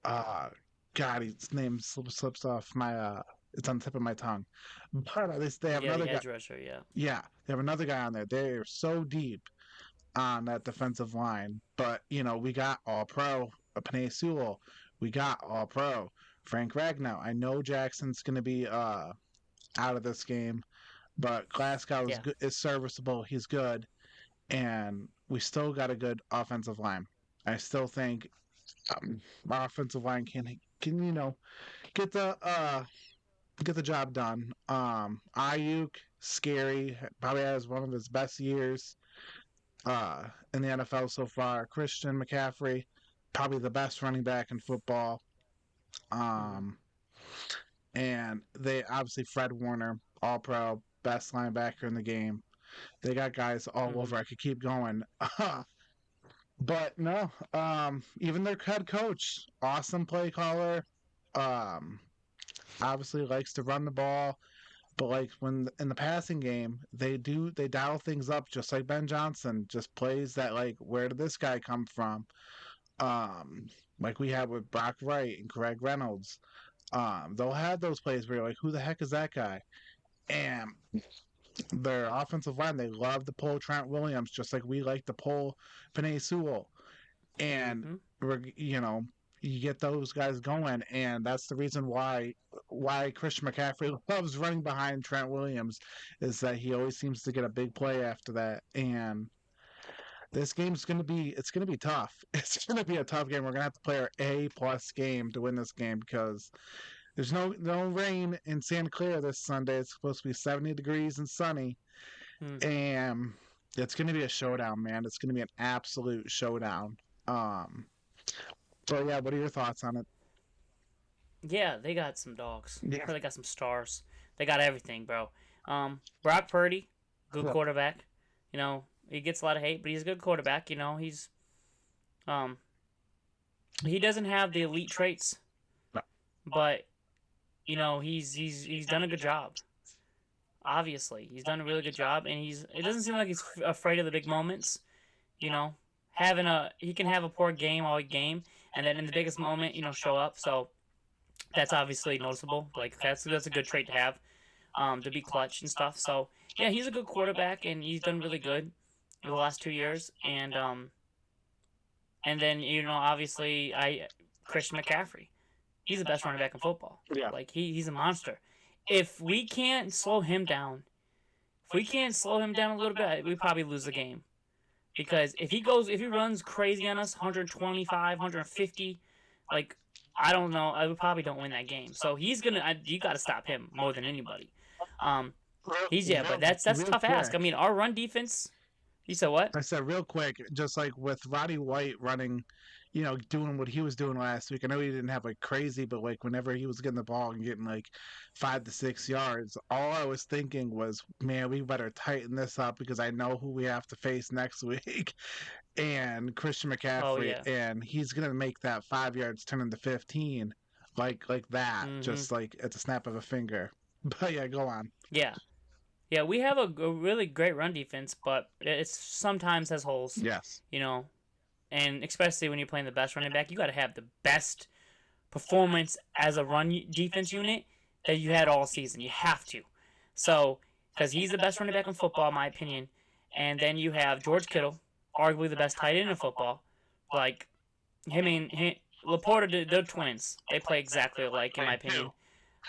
Uh, God, his name slips off my It's on the tip of my tongue. But at least they have Yeah, another the guy. edge rusher. Yeah. Yeah, they have another guy on there. They're so deep on that defensive line. But we got All Pro Panay Sewell. We got All Pro Frank Ragnow. I know Jackson's going to be out of this game, but Glasgow is Yeah. good, is serviceable. He's good, and we still got a good offensive line. I still think our offensive line can get the get the job done. Ayuk, scary, probably has one of his best years in the NFL so far. Christian McCaffrey, probably the best running back in football. Mm-hmm. Um, and they obviously Fred Warner, All Pro, best linebacker in the game. They got guys all Mm-hmm. over. I could keep going. But no, even their head coach, awesome play caller. Um, Obviously likes to run the ball, but like when in the passing game, they dial things up just like Ben Johnson, just plays that like where did this guy come from? Um, like we had with Brock Wright and Greg Reynolds. They'll have those plays where you're like, who the heck is that guy? And their offensive line, they love to pull Trent Williams, just like we like to pull Panay Sewell. And Mm-hmm. you get those guys going, and that's the reason why Christian McCaffrey loves running behind Trent Williams, is that he always seems to get a big play after that. And this game's gonna be tough. It's gonna be a tough game. We're gonna have to play our A+ game to win this game because there's no rain in Santa Clara this Sunday. It's supposed to be 70 degrees and sunny, Mm-hmm. and it's going to be a showdown, man. It's going to be an absolute showdown. Um, so yeah, what are your thoughts on it? Yeah, they got some dogs. Yeah, They got some stars. They got everything, bro. Brock Purdy, good yeah, quarterback. He gets a lot of hate, but he's a good quarterback. Um, he doesn't have the elite traits, no, but he's done a good job. Obviously, he's done a really good job, and it doesn't seem like he's afraid of the big moments. You know, he can have a poor game all game, and then in the biggest moment, show up. So that's obviously noticeable. Like that's a good trait to have, to be clutch and stuff. So yeah, he's a good quarterback, and he's done really good for the last 2 years. And then obviously Christian McCaffrey, he's the best running back in football. yeah, Like he's a monster. If we can't slow him down, if we can't slow him down a little bit, we probably lose the game. Because if he runs crazy on us, 125, 150, like I don't know, we probably don't win that game. So you got to stop him more than anybody. Um, but that's a real tough ask. I quick. mean, our run defense. You said what? I said real quick, just like with Roddy White running, doing what he was doing last week. I know he didn't have like crazy, but like whenever he was getting the ball and getting like 5 to 6 yards, all I was thinking was, man, we better tighten this up because I know who we have to face next week. And Christian Oh McCaffrey, yeah. and he's gonna make that 5 yards turn into 15, like that, Mhm. just like at the snap of a finger. But yeah, go on. Yeah. Yeah, we have a really great run defense, but it sometimes has holes. Yes. You know, and especially when you're playing the best running back, you got to have the best performance as a defense unit that you had all season. You have to. So, because he's the best running back in football, in my opinion. And then you have George Kittle, arguably the best tight end in football. Like, him and him. Laporta, they're twins. They play exactly alike, in my They do. opinion.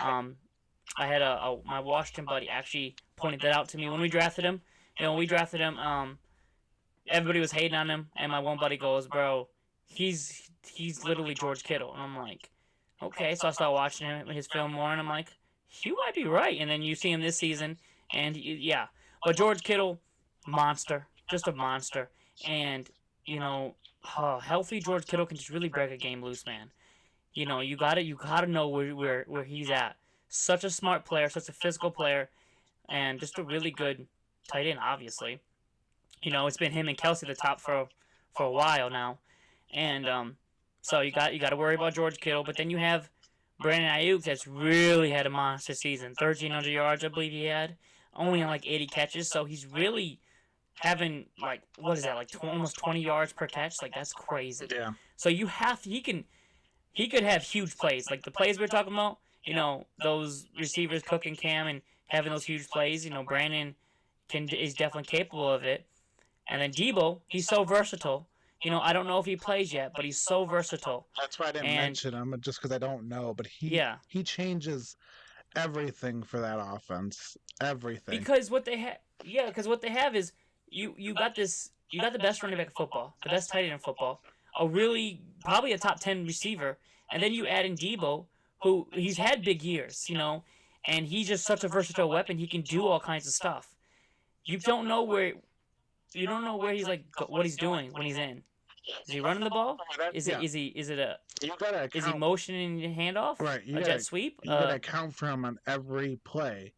Um, I had my Washington buddy actually pointed that out to me when we drafted him. When we drafted him, everybody was hating on him, and my one buddy goes, "Bro, he's literally George Kittle," and I'm like, "Okay." So I started watching his film more, and I'm like, "You might be right." And then you see him this season, and yeah, but George Kittle, monster, just a monster, and you know, healthy George Kittle can just really break a game loose, man. You gotta know where he's at. Such a smart player, such a physical player, and just a really good tight end, obviously. It's been him and Kelsey the top for a while now, and so you got to worry about George Kittle, but then you have Brandon Ayuk that's really had a monster season, 1,300 yards I believe he had, only on like 80 catches, so he's really having like what is that like almost 20 yards per catch, like that's crazy. Yeah. So he could have huge plays like the plays we are talking about. Those receivers cooking Cam and having those huge plays. Brandon is definitely capable of it. And then Debo, he's so versatile. I don't know if he plays yet, but he's so versatile. That's why I didn't And mention him, just because I don't know. But yeah, he changes everything for that offense. Everything. because what they have is you got the best running back in football, the best tight end in football, a really probably a top 10 receiver, and then you add in Debo, who he's had big years, and he's just such a versatile weapon. He can do all kinds of stuff. You don't know where you don't know where he's like what he's doing when he's in. Is he running the ball? Is it Yeah. is it a You gotta is he account, motioning handoff? right. A jet sweep? You gotta account for him on every play.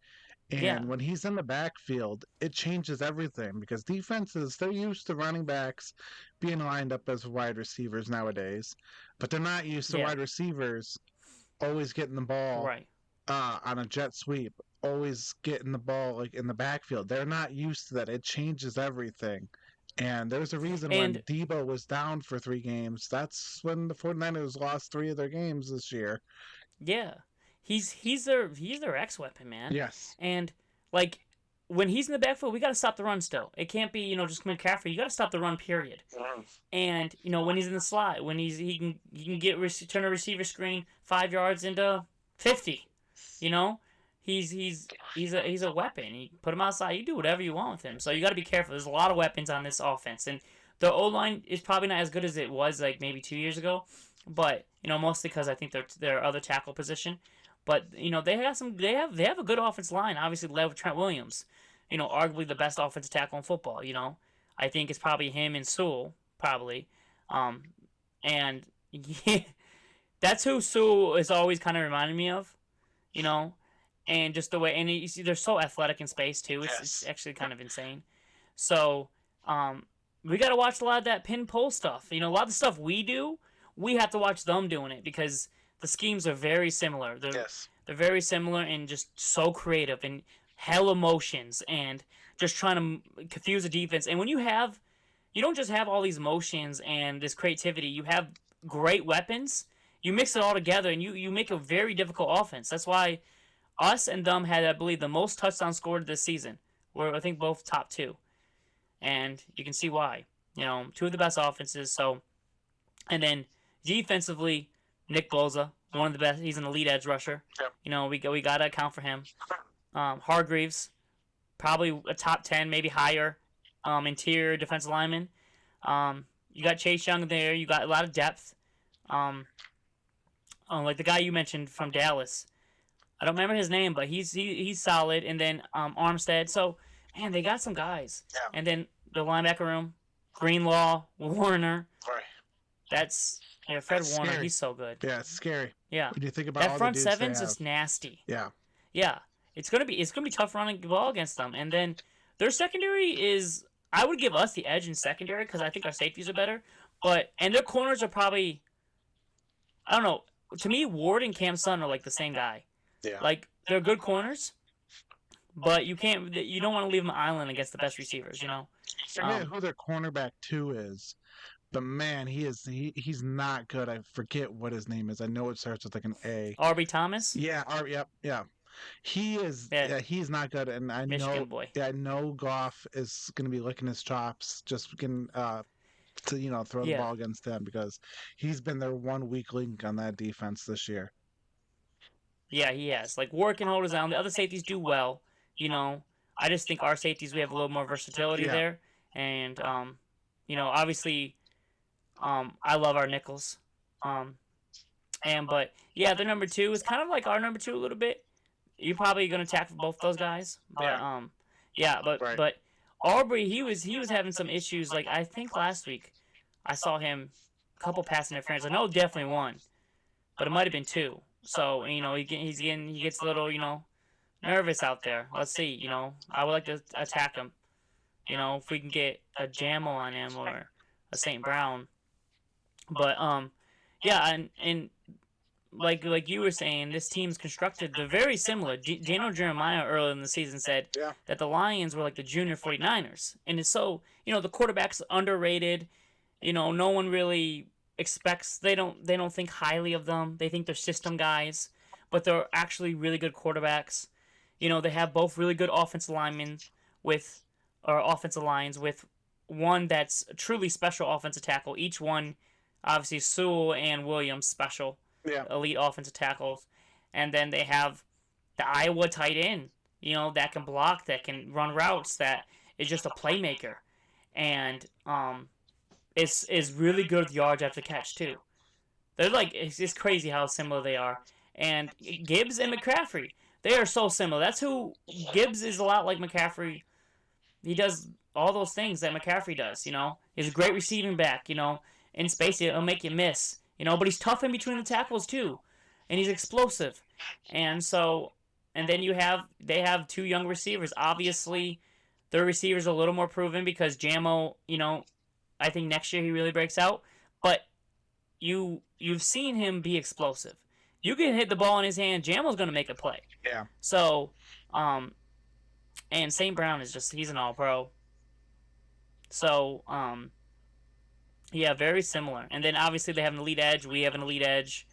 Yeah, And when he's in the backfield, it changes everything because defenses, they're used to running backs being lined up as wide receivers nowadays, but they're not used to yeah, wide receivers always getting the ball right. on a jet sweep, always getting the ball like in the backfield. They're not used to that. It changes everything. And there's a reason when And Debo was down for 3 games. That's when the 49ers lost 3 of their games this year. yeah, he's their X weapon, man. Yes. And like when he's in the backfield, we got to stop the run still. It can't be just McCaffrey. You got to stop the run, period. And when he's in the slot, when he can turn a receiver screen 5 yards into 50. You know, he's a weapon. You put him outside, you do whatever you want with him. So you got to be careful. There's a lot of weapons on this offense, and the O line is probably not as good as it was like maybe 2 years ago, but mostly because I think their other tackle position. But they have a good offensive line. Obviously led with Trent Williams. Arguably the best offensive tackle in football. I think it's probably him and Sewell probably, and yeah, that's who Sewell is always kind of reminding me of. You know, and just the way and you see they're so athletic in space too. It's actually kind of insane. So we got to watch a lot of that pin pull stuff. A lot of the stuff we do, we have to watch them doing it because the schemes are very similar. They're very similar and just so creative and hell emotions and just trying to confuse the defense. And when you don't just have all these emotions and this creativity. You have great weapons. You mix it all together and you make a very difficult offense. That's why us and them had, I believe, the most touchdowns scored this season. We're, I think, both top two. And you can see why. Two of the best offenses. So, and then defensively, Nick Bosa, one of the best. He's an elite edge rusher. Yep. We got to account for him. Hargreaves, probably a top 10, maybe higher interior defensive lineman. You got Chase Young there. You got a lot of depth. Like the guy you mentioned from Dallas. I don't remember his name, but he's solid. And then Armstead. So, man, they got some guys. Yeah. And then the linebacker room, Greenlaw, Warner. Right. That's Fred That's Warner. scary. He's so good. Yeah, it's scary. Yeah. When you think about That all front the dudes seven's they have. just nasty. Yeah. Yeah. It's gonna be tough running the ball against them. And then their secondary is I would give us the edge in secondary because I think our safeties are better. And their corners are probably I don't know. To me, Ward and Cam Sutton are like the same guy. Yeah. Like they're good corners, but you don't want to leave them an island against the best receivers. I forget who their cornerback 2 is, but man, he's not good. I forget what his name is. I know it starts with like an A. Aubrey Thomas. Yeah. Yep. Yeah. He is. Yeah. Yeah, he's not good, and I Michigan know. boy. Yeah, I know Goff is going to be licking his chops, just getting to throw the Yeah. ball against him because he's been their one weak link on that defense this year. Yeah, he has. Like Ward can hold his own. The other safeties do well. You know, I just think our safeties we have a little more versatility Yeah, there, and obviously, I love our nickels. Um, and but yeah, their number two is kind of like our number two a little bit. You're probably gonna tackle both those guys, but yeah, yeah, but right. but Aubrey he was having some issues. Like I think last week, I saw him a couple pass interference. I know definitely one, but it might have been two. So he gets a little nervous out there. Let's see. I would like to attack him. If we can get a Jamo on him or a St. Brown. But yeah, and like you were saying, this team's constructed. They're very similar. Daniel Jeremiah earlier in the season said Yeah, that the Lions were like the junior 49ers, and it's so the quarterback's underrated. No one really expects. They don't think highly of them. They think they're system guys, but they're actually really good quarterbacks. They have both really good offensive linemen with or offensive lines with one that's a truly special offensive tackle. Each one, obviously Sewell and Williams, special yeah, elite offensive tackles, and then they have the Iowa tight end. That can block, that can run routes, that is just a playmaker, and is really good with yards after catch too. They're like it's crazy how similar they are. And Gibbs and McCaffrey, they are so similar. That's who Gibbs is a lot like McCaffrey. He does all those things that McCaffrey does. He's a great receiving back. In space it'll make you miss. But he's tough in between the tackles too, and he's explosive. And so, and then they have two young receivers. Obviously, their receivers are a little more proven because Jamo. I think next year he really breaks out. But you've seen him be explosive. You can hit the ball in his hand, Jamo's gonna make a play. yeah. So, and St. Brown he's an all pro. So, yeah, very similar. And then obviously they have an elite edge, we have an elite edge.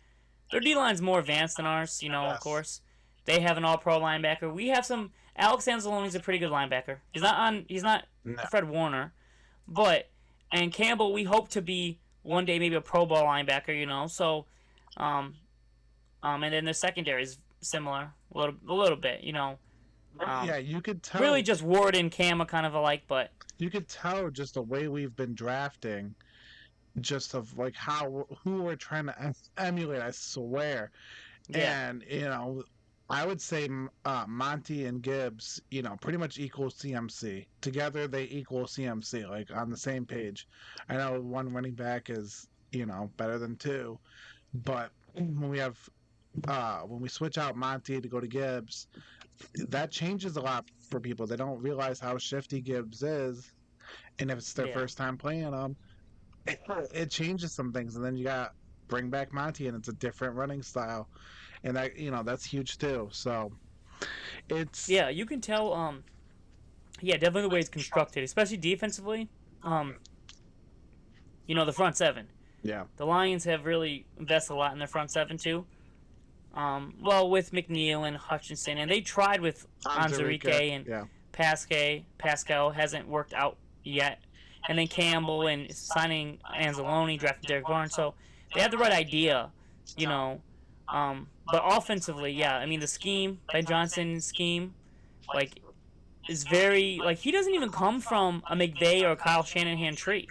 Their D line's more advanced than ours, of Yes. course. They have an all pro linebacker. We have some Alex Anzalone's a pretty good linebacker. He's not No. Fred Warner, but and Campbell we hope to be one day maybe a Pro Bowl linebacker. So, and then the secondary is similar a little bit. Yeah, you could tell. Really just Ward and Cam are kind of alike, but You could tell just the way we've been drafting, just of like who we're trying to emulate. I swear. yeah, And I would say Monty and Gibbs, pretty much equal CMC. Together they equal CMC, like on the same page. I know one running back is better than two, but when we switch out Monty to go to Gibbs, that changes a lot for people. They don't realize how shifty Gibbs is, and if it's their yeah, first time playing him, it changes some things. And then you got bring back Monty, and it's a different running style, and that's huge too. So it's yeah. You can tell. Yeah, definitely the way it's constructed, especially defensively. Um, the front seven. yeah, The Lions have really invested a lot in their front seven too. Well, with McNeil and Hutchinson, and they tried with Anzarika, Anzarike and yeah, Pascal hasn't worked out yet, and then Campbell and signing Anzalone, drafting Derek Barnes, so they had the right idea, you know. But offensively, yeah, I mean the scheme, Ben Johnson's scheme, like is very like he doesn't even come from a McVay or Kyle Shanahan tree,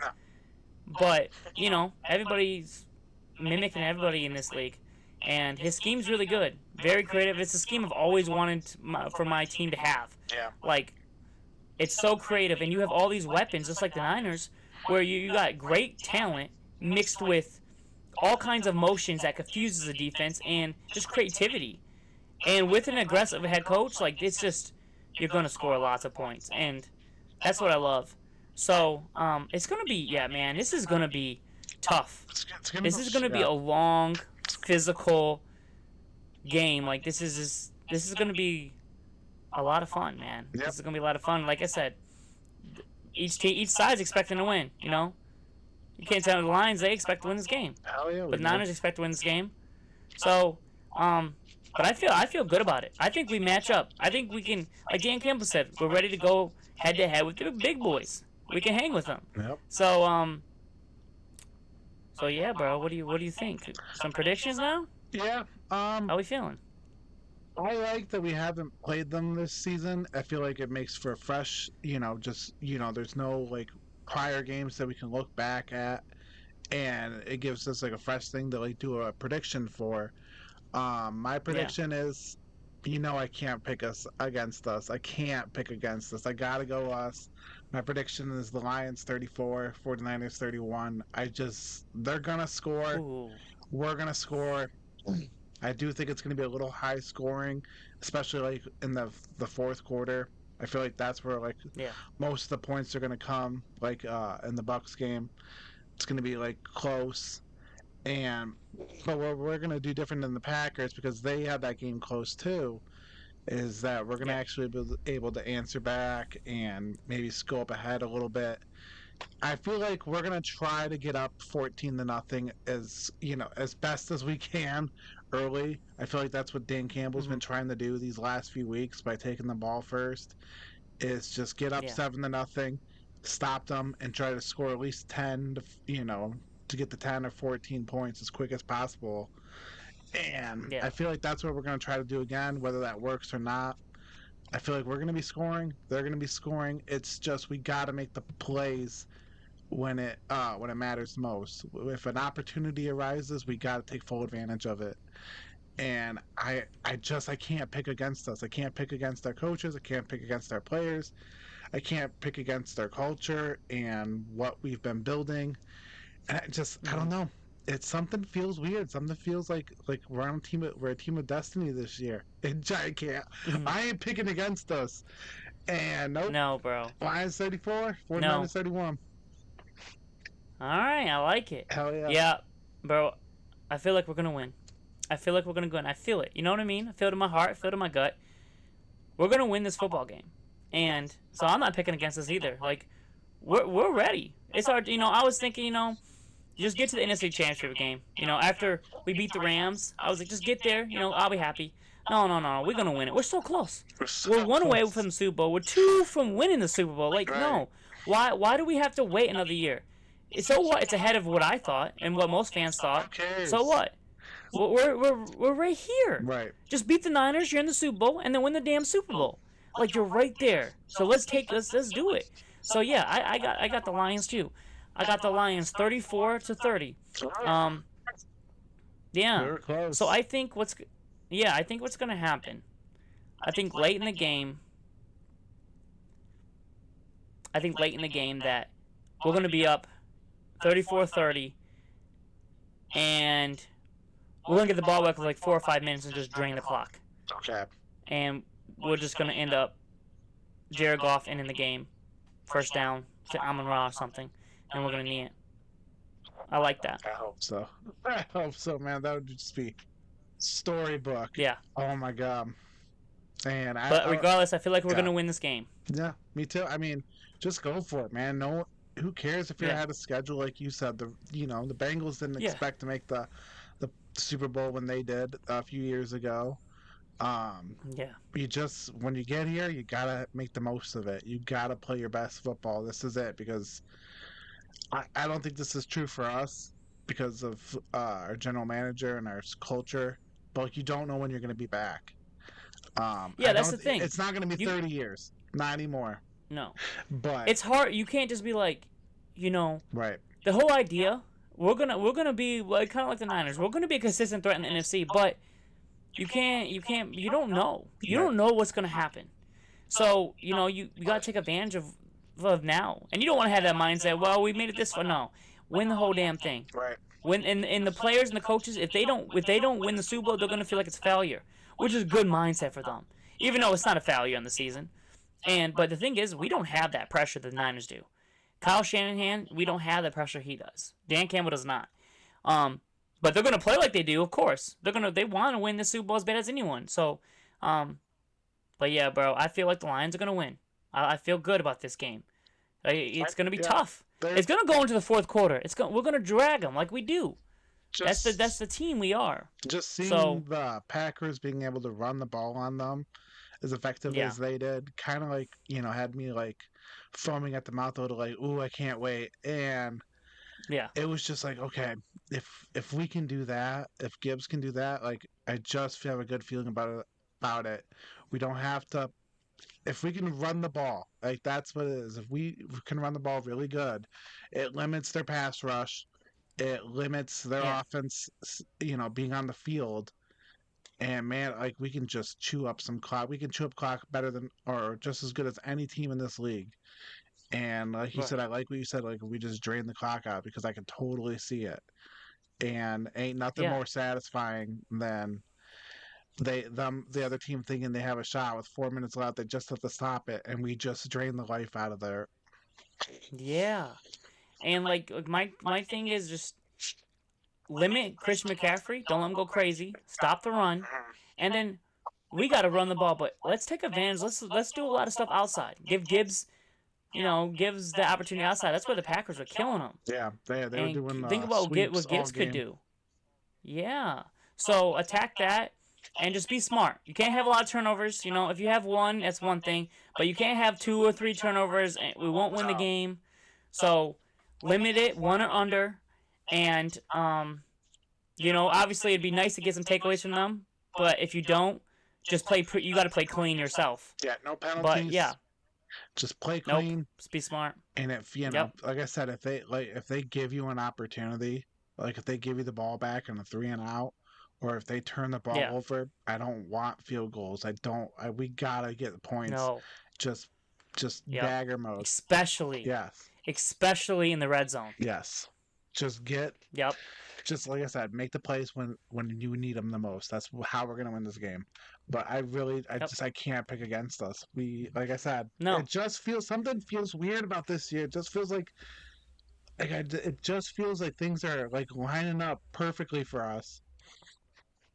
but everybody's mimicking everybody in this league. And his scheme's really good, very creative. It's a scheme I've always wanted for my team to have. yeah, Like, it's so creative, and you have all these weapons, just like the Niners, where you got great talent mixed with all kinds of motions that confuses the defense and just creativity. And with an aggressive head coach, like it's just you're gonna score lots of points, and that's what I love. So, it's gonna be man. This is gonna be tough. it's gonna This go, is gonna be yeah, a long, physical game. Like this is gonna be a lot of fun, man. Yep. This is gonna be a lot of fun. Like I said, each side's expecting to win. You can't tell the Lions they expect to win this game, hell yeah, we but do. Niners expect to win this game. So, but I feel good about it. I think we match up. I think we can, like Dan Campbell said, we're ready to go head to head with the big boys. We can hang with them. Yep. So, So yeah, bro, what do you think? Some predictions now? Yeah. How we feeling? I like that we haven't played them this season. I feel like it makes for a fresh, just there's no like prior games that we can look back at, and it gives us like a fresh thing to like do a prediction for. My Yeah. prediction is, I can't pick us against us. I can't pick against us. I gotta go us. My prediction is the Lions 34, 49ers 31. They're gonna score. Ooh. We're gonna score. I do think it's gonna be a little high scoring, especially like in the fourth quarter. I feel like that's where like Yeah. most of the points are gonna come, like in the Bucks game. It's gonna be like close. And but what we're gonna do different than the Packers because they had that game close too. Is that we're gonna Yeah. actually be able to answer back and maybe go up ahead a little bit. I feel like we're gonna try to get up 14 to nothing as best as we can early. I feel like that's what Dan Campbell's been Mhm. trying to do these last few weeks by taking the ball first. Is just get up Yeah. 7 to nothing, stop them, and try to score at least 10 to get the 10 or 14 points as quick as possible. And Yeah. I feel like that's what we're gonna try to do again, whether that works or not. I feel like we're going to be scoring. They're going to be scoring. It's just we got to make the plays when it matters most. If an opportunity arises, we got to take full advantage of it. And I can't pick against us. I can't pick against our coaches. I can't pick against our players. I can't pick against our culture and what we've been building. And I don't Mhm. know. It's something feels weird. Something feels like we're a team of destiny this year. And I can't. Mhm. I ain't picking against us. And nope. No, bro. Lions 34, No. 49ers 31. All right, I like it. Hell yeah. Yeah, bro. I feel like we're gonna win. I feel like we're gonna win. I feel it. You know what I mean? I feel it in my heart. I feel it in my gut. We're gonna win this football game, and so I'm not picking against us either. Like, we're ready. It's hard. I was thinking, just get to the NFC Championship game. After we beat the Rams, I was like, just get there. I'll be happy. No, no, no. We're gonna win it. We're so close. We're We're so one away close. from the Super Bowl. We're two from winning the Super Bowl. Like, Right. no. Why do we have to wait another year? So what? It's ahead of what I thought and what most fans Who thought. So cares? what? We're right here. Right. Just beat the Niners. You're in the Super Bowl, and then win the damn Super Bowl. Like you're right there. So let's do it. So yeah, I got the Lions too. I got the Lions 34-30. Um, We yeah. were So close. I think what's gonna happen. I think late in the game. I think late in the game that we're gonna be up 34-30, and we're gonna get the ball back with like 4 or 5 minutes and just drain the clock. Okay. And we're just gonna end up Jared Goff ending the game, first down to Amon Ra or something, and we're gonna knee it. I like that. I hope so. I hope so, man. That would just be storybook. Yeah. Oh my god. And But regardless, I feel like we're yeah. gonna win this game. Yeah, me too. I mean, just go for it, man. No, who cares if you're Yeah. ahead of schedule, like you said. The Bengals didn't Yeah. expect to make the Super Bowl when they did a few years ago. Yeah. You just when you get here, you gotta make the most of it. You gotta play your best football. This is it because I don't think this is true for us because of our general manager and our culture. But like, you don't know when you're gonna be back. Yeah, I that's don't. the thing. It's not gonna be You 30 years, not anymore. no. But It's hard. You can't just be like, you know, right, the whole idea. We're gonna be like kind of like the Niners. We're gonna be a consistent threat in the NFC, but you don't know. You right, don't know what's gonna happen. So you gotta take advantage of now, and you don't want to have that mindset. Well, we made it this far. No, win the whole damn thing. right. When and the players and the coaches, if they don't win the Super Bowl, they're gonna feel like it's a failure, which is a good mindset for them, even though it's not a failure in the season. But the thing is, we don't have that pressure that the Niners do. Kyle Shanahan, we don't have the pressure he does. Dan Campbell does not. Um, but they're gonna play like they do, of course. They want to win the Super Bowl as bad as anyone. So, um, but yeah, bro, I feel like the Lions are gonna win. I feel good about this game. It's gonna be Yeah, tough. they It's gonna go into the fourth quarter. We're gonna drag them like we do. That's just the team we are. just seeing So the Packers being able to run the ball on them as effectively yeah, as they did, kind of like had me like foaming at the mouth a little, like, ooh, I can't wait. And Yeah. it was just like, okay, if we can do that, if Gibbs can do that, like I just have a good feeling about it. We don't have to if we can run the ball, like that's what it is. If we can run the ball really good, it limits their pass rush. It limits their Yeah. offense, being on the field. And man, like we can just chew up some clock. We can chew up clock better than or just as good as any team in this league. And like you said, Right. I like what you said. Like we just drain the clock out because I can totally see it. And ain't nothing Yeah. more satisfying than the other team thinking they have a shot with 4 minutes left. They just have to stop it, and we just drain the life out of there. Yeah. And like my thing is just limit Christian McCaffrey. Don't let him go crazy. Stop the run, and then we got to run the ball. But let's take advantage. Let's do a lot of stuff outside. Give Gibbs, Gibbs the opportunity outside. That's where the Packers are killing him. Yeah, they were And doing think about sweeps what all Gibbs could game. do. Yeah. So attack that and just be smart. You can't have a lot of turnovers. If you have one, that's one thing. But you can't have two or three turnovers and we won't win the game. So limit it, one or under. And obviously it'd be nice to get some takeaways from them. But if you don't, just play. You got to play clean yourself. Yeah, no But penalties. yeah, Just play nope. clean. Just be smart. And if Yep. like I said, if they give you an opportunity, like if they give you the ball back and a 3-and-out, or if they turn the ball Yeah. over, I don't want field goals. I don't. We gotta get the points. No. Just just Yep. dagger mode. Especially, Yes. especially in the red zone. Yes. Just get Yep. just like I said, make the plays when you need them the most. That's how we're gonna win this game. But Yep. I can't pick against us. We, like I said, it No. just feels something feels weird about this year. It just feels it just feels like things are like lining up perfectly for us,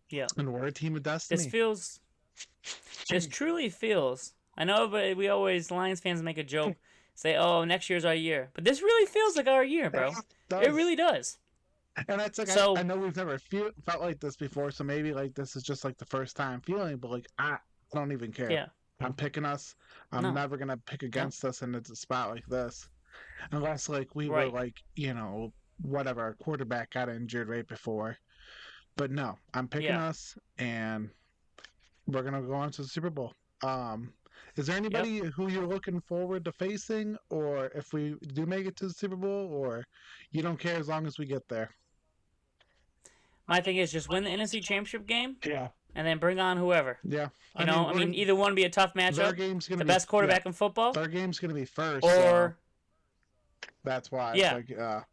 Yeah. and we're a team of This destiny. feels. This truly feels. I know, but we always Lions fans make a joke, say, "Oh, next year's our year," but this really feels like our year, It bro. It does, really does. and it's like I So know we've never felt like this before, so maybe like this is just like the first time feeling. But like I don't even care. yeah. I'm picking us. I'm No. never gonna pick No. against us in a spot like this. Unless like we were Right. like, whatever, our quarterback got injured right before. But no, I'm picking Yeah. us and we're gonna go on to the Super Bowl. Um is there Yep. anybody who you're looking forward to facing, or if we do make it to the Super Bowl, or you don't care as long as we get there? My thing is just win the NFC Championship game Yeah. and then bring on whoever. Yeah. I mean, either one be a tough Their matchup, game's gonna the be best yeah, quarterback in football, their game's gonna be first, so or that's why it's yeah, like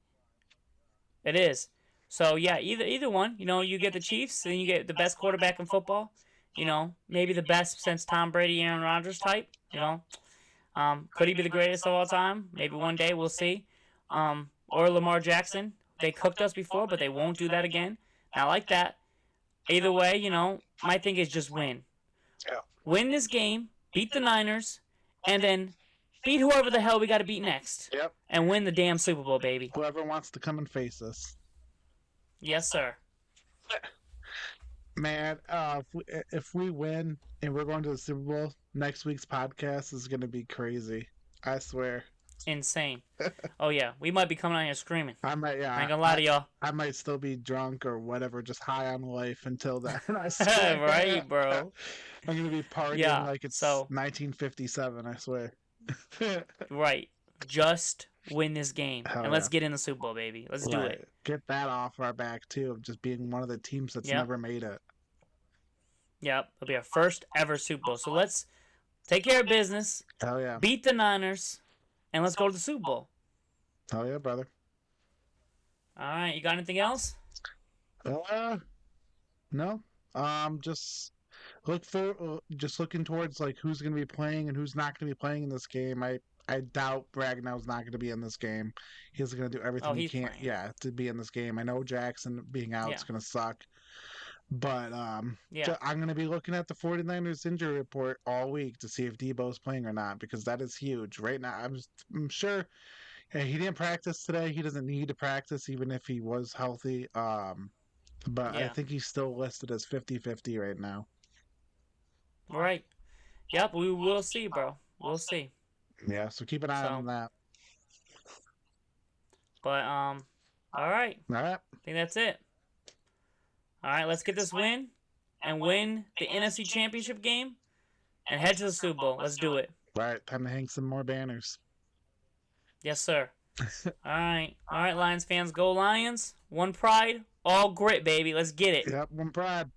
it is. So yeah, either one. You get the Chiefs, then you get the best quarterback in football. Maybe the best since Tom Brady, Aaron Rodgers type. Could he be the greatest of all time? Maybe one day we'll see. Or Lamar Jackson. They cooked us before, but they won't do that again. Not like that. Either way, my thing is just win. yeah. Win this game, beat the Niners, and then beat whoever the hell we got to beat next, Yep. and win the damn Super Bowl, baby. Whoever wants to come and face us. Yes, sir. Man, if we win and we're going to the Super Bowl, next week's podcast is going to be crazy. I swear. Insane. Oh yeah, we might be coming out here screaming. I might, I yeah, ain't gonna lie to y'all. I might still be drunk or whatever, just high on life until then. I swear. Right, bro. I'm going to be partying Yeah. like it's So 1957, I swear. right, just win this game, Hell and yeah. let's get in the Super Bowl, baby. Let's do Right. it. Get that off our back, too, of just being one of the teams that's Yep. never made it. Yep. It'll be our first ever Super Bowl. So let's take care of business, Hell yeah. beat the Niners, and let's go to the Super Bowl. Hell yeah, brother. All right. You got anything else? No. Just just looking towards like who's going to be playing and who's not going to be playing in this game. I doubt Bragnell's not going to be in this game. He's going to do Oh, everything he he's can, playing. yeah, to be in this game. I know Jackson being out Yeah. is going to suck, but Yeah. I'm going to be looking at the 49ers injury report all week to see if Debo's playing or not, because that is huge right now. I'm sure. Hey, he didn't practice today. He doesn't need to practice even if he was healthy. But I Yeah. think he's still listed as 50-50 right now. Right. Yep. We will see, bro. We'll see. Yeah, so keep an eye on So, that. but All right. All right. I think that's it. All right, let's get this win and win the NFC Championship game and head to the Super Bowl. Let's do it. All right. Time to hang some more banners. Yes, sir. All right. All right, Lions fans. Go Lions. One pride, all grit, baby. Let's get it. Yep. One pride.